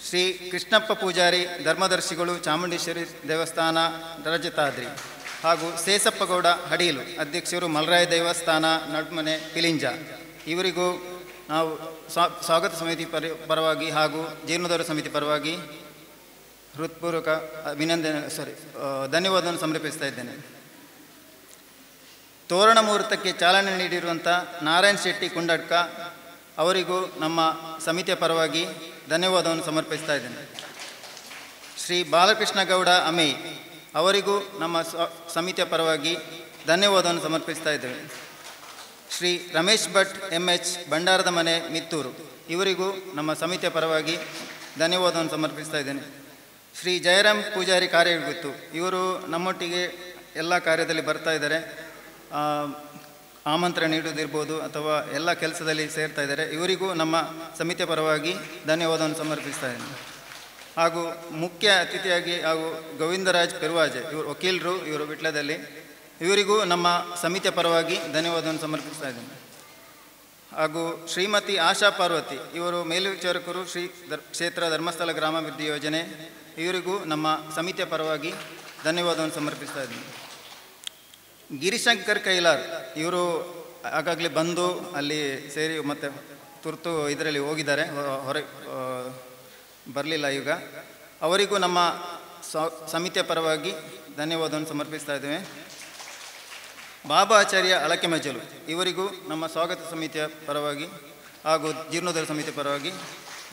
ಶ್ರೀ ಕೃಷ್ಣಪ್ಪ ಪೂಜಾರಿ ಧರ್ಮದರ್ಶಿಗಳು ಚಾಮುಂಡೇಶ್ವರಿ ದೇವಸ್ಥಾನ ರಜತಾದ್ರಿ ಹಾಗೂ ಸೇಸಪ್ಪಗೌಡ ಹಡೀಲು ಅಧ್ಯಕ್ಷರು ಮಲ್ರಾಯ ದೇವಸ್ಥಾನ ನಡ್ಮನೆ ಪಿಲಿಂಜ, ಇವರಿಗೂ ನಾವು ಸ್ವಾಗತ ಸಮಿತಿ ಪರವಾಗಿ ಹಾಗೂ ಜೀರ್ಣೋದ್ಧಾರ ಸಮಿತಿ ಪರವಾಗಿ ಹೃತ್ಪೂರ್ವಕ ಧನ್ಯವಾದವನ್ನು ಸಮರ್ಪಿಸ್ತಾ ಇದ್ದೇನೆ. ತೋರಣ ಮುಹೂರ್ತಕ್ಕೆ ಚಾಲನೆ ನೀಡಿರುವಂಥ ನಾರಾಯಣ್ ಶೆಟ್ಟಿ ಕುಂಡಡ್ಕ ಅವರಿಗೂ ನಮ್ಮ ಸಮಿತಿಯ ಪರವಾಗಿ ಧನ್ಯವಾದವನ್ನು ಸಮರ್ಪಿಸ್ತಾ ಇದ್ದೇನೆ. ಶ್ರೀ ಬಾಲಕೃಷ್ಣ ಗೌಡ ಅಮೈ ಅವರಿಗೂ ನಮ್ಮ ಸಮಿತಿಯ ಪರವಾಗಿ ಧನ್ಯವಾದವನ್ನು ಸಮರ್ಪಿಸ್ತಾ ಇದ್ದೇವೆ. ಶ್ರೀ ರಮೇಶ್ ಭಟ್ MH ಭಂಡಾರದ ಮನೆ ಮಿತ್ತೂರು, ಇವರಿಗೂ ನಮ್ಮ ಸಮಿತಿಯ ಪರವಾಗಿ ಧನ್ಯವಾದವನ್ನು ಸಮರ್ಪಿಸ್ತಾ ಇದ್ದೇನೆ. ಶ್ರೀ ಜಯರಾಮ್ ಪೂಜಾರಿ ಕಾರ್ಯಗುತ್ತು, ಇವರು ನಮ್ಮೊಟ್ಟಿಗೆ ಎಲ್ಲ ಕಾರ್ಯದಲ್ಲಿ ಬರ್ತಾ ಇದ್ದಾರೆ, ಆಮಂತ್ರಣ ನೀಡುವುದಿರ್ಬೋದು ಅಥವಾ ಎಲ್ಲ ಕೆಲಸದಲ್ಲಿ ಸೇರ್ತಾ ಇದ್ದಾರೆ, ಇವರಿಗೂ ನಮ್ಮ ಸಮಿತಿಯ ಪರವಾಗಿ ಧನ್ಯವಾದವನ್ನು ಸಮರ್ಪಿಸ್ತಾ ಇದ್ದೇನೆ. ಹಾಗೂ ಮುಖ್ಯ ಅತಿಥಿಯಾಗಿ ಹಾಗೂ ಗೋವಿಂದರಾಜ್ ಪೆರ್ವಾಜೆ, ಇವರು ವಕೀಲರು, ಇವರು ವಿಟ್ಲದಲ್ಲಿ, ಇವರಿಗೂ ನಮ್ಮ ಸಮಿತಿಯ ಪರವಾಗಿ ಧನ್ಯವಾದವನ್ನು ಸಮರ್ಪಿಸ್ತಾ ಇದ್ದೇನೆ. ಹಾಗೂ ಶ್ರೀಮತಿ ಆಶಾ ಪಾರ್ವತಿ, ಇವರು ಮೇಲ್ವಿಚಾರಕರು ಶ್ರೀ ಕ್ಷೇತ್ರ ಧರ್ಮಸ್ಥಳ ಗ್ರಾಮಾಭಿವೃದ್ಧಿ ಯೋಜನೆ, ಇವರಿಗೂ ನಮ್ಮ ಸಮಿತಿಯ ಪರವಾಗಿ ಧನ್ಯವಾದವನ್ನು ಸಮರ್ಪಿಸ್ತಾ ಇದ್ದೀನಿ. ಗಿರಿಶಂಕರ್ ಕೈಲಾರ್, ಇವರು ಆಗಾಗಲೇ ಬಂದು ಅಲ್ಲಿ ಸೇರಿ ಮತ್ತು ತುರ್ತು ಇದರಲ್ಲಿ ಹೋಗಿದ್ದಾರೆ, ಹೊರಗೆ ಬರಲಿಲ್ಲ ಈಗ, ಅವರಿಗೂ ನಮ್ಮ ಸಮಿತಿಯ ಪರವಾಗಿ ಧನ್ಯವಾದವನ್ನು ಸಮರ್ಪಿಸ್ತಾ ಇದ್ದೇವೆ. ಬಾಬಾ ಆಚಾರ್ಯ ಅಳಕೆ ಮಜಲು, ಇವರಿಗೂ ನಮ್ಮ ಸ್ವಾಗತ ಸಮಿತಿಯ ಪರವಾಗಿ ಹಾಗೂ ಜೀರ್ಣೋದ್ಧಾರ ಸಮಿತಿಯ ಪರವಾಗಿ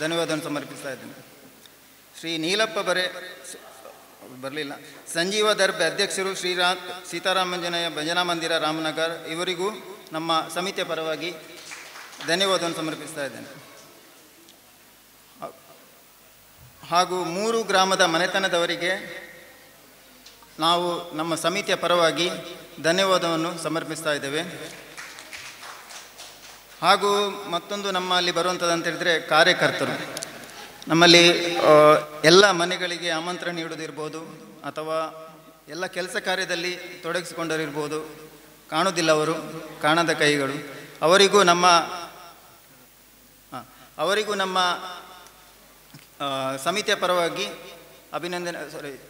ಧನ್ಯವಾದವನ್ನು ಸಮರ್ಪಿಸ್ತಾ ಇದ್ದೇನೆ. ಶ್ರೀ ನೀಲಪ್ಪ ಬರಲಿಲ್ಲ ಸಂಜೀವ ದರ್ಬೆ ಅಧ್ಯಕ್ಷರು ಸೀತಾರಾಮಂಜನೇಯ ಭಜನಾ ಮಂದಿರ ರಾಮನಗರ್, ಇವರಿಗೂ ನಮ್ಮ ಸಮಿತಿಯ ಪರವಾಗಿ ಧನ್ಯವಾದವನ್ನು ಸಮರ್ಪಿಸ್ತಾ ಇದ್ದೇನೆ. ಹಾಗೂ 3 ಗ್ರಾಮದ ಮನೆತನದವರಿಗೆ ನಾವು ನಮ್ಮ ಸಮಿತಿಯ ಪರವಾಗಿ ಧನ್ಯವಾದವನ್ನು ಸಮರ್ಪಿಸ್ತಾ ಇದ್ದೇವೆ. ಹಾಗೂ ಮತ್ತೊಂದು ನಮ್ಮಲ್ಲಿ ಬರುವಂಥದ್ದು ಅಂತ ಹೇಳಿದರೆ ಕಾರ್ಯಕರ್ತರು, ನಮ್ಮಲ್ಲಿ ಎಲ್ಲ ಮನೆಗಳಿಗೆ ಆಮಂತ್ರಣ ನೀಡುವುದಿರ್ಬೋದು ಅಥವಾ ಎಲ್ಲ ಕೆಲಸ ಕಾರ್ಯದಲ್ಲಿ ತೊಡಗಿಸಿಕೊಂಡರಿರ್ಬೋದು, ಕಾಣುವುದಿಲ್ಲ ಅವರು, ಕಾಣದ ಕೈಗಳು, ಅವರಿಗೂ ನಮ್ಮ ಸಮಿತಿಯ ಪರವಾಗಿ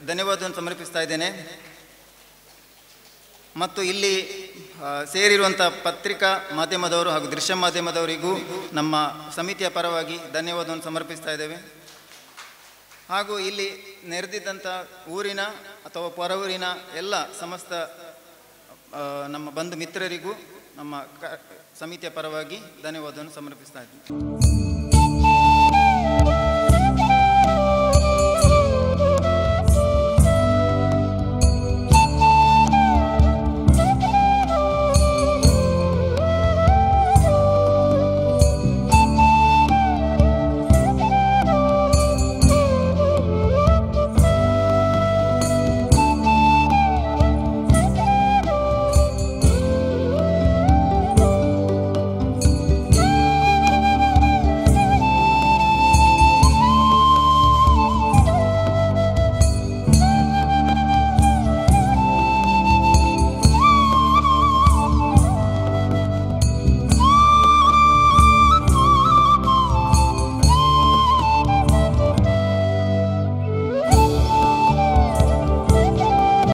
ಧನ್ಯವಾದವನ್ನು ಸಮರ್ಪಿಸ್ತಾ ಇದ್ದೇನೆ. ಮತ್ತು ಇಲ್ಲಿ ಸೇರಿರುವಂಥ ಪತ್ರಿಕಾ ಮಾಧ್ಯಮದವರು ಹಾಗೂ ದೃಶ್ಯ ಮಾಧ್ಯಮದವರಿಗೂ ನಮ್ಮ ಸಮಿತಿಯ ಪರವಾಗಿ ಧನ್ಯವಾದವನ್ನು ಸಮರ್ಪಿಸ್ತಾ ಇದ್ದೇವೆ. ಹಾಗೂ ಇಲ್ಲಿ ನೆರೆದಿದ್ದಂಥ ಊರಿನ ಅಥವಾ ಹೊರಊರಿನ ಎಲ್ಲ ಸಮಸ್ತ ನಮ್ಮ ಬಂಧು ಮಿತ್ರರಿಗೂ ನಮ್ಮ ಸಮಿತಿಯ ಪರವಾಗಿ ಧನ್ಯವಾದವನ್ನು ಸಮರ್ಪಿಸ್ತಾ ಇದ್ದೇವೆ.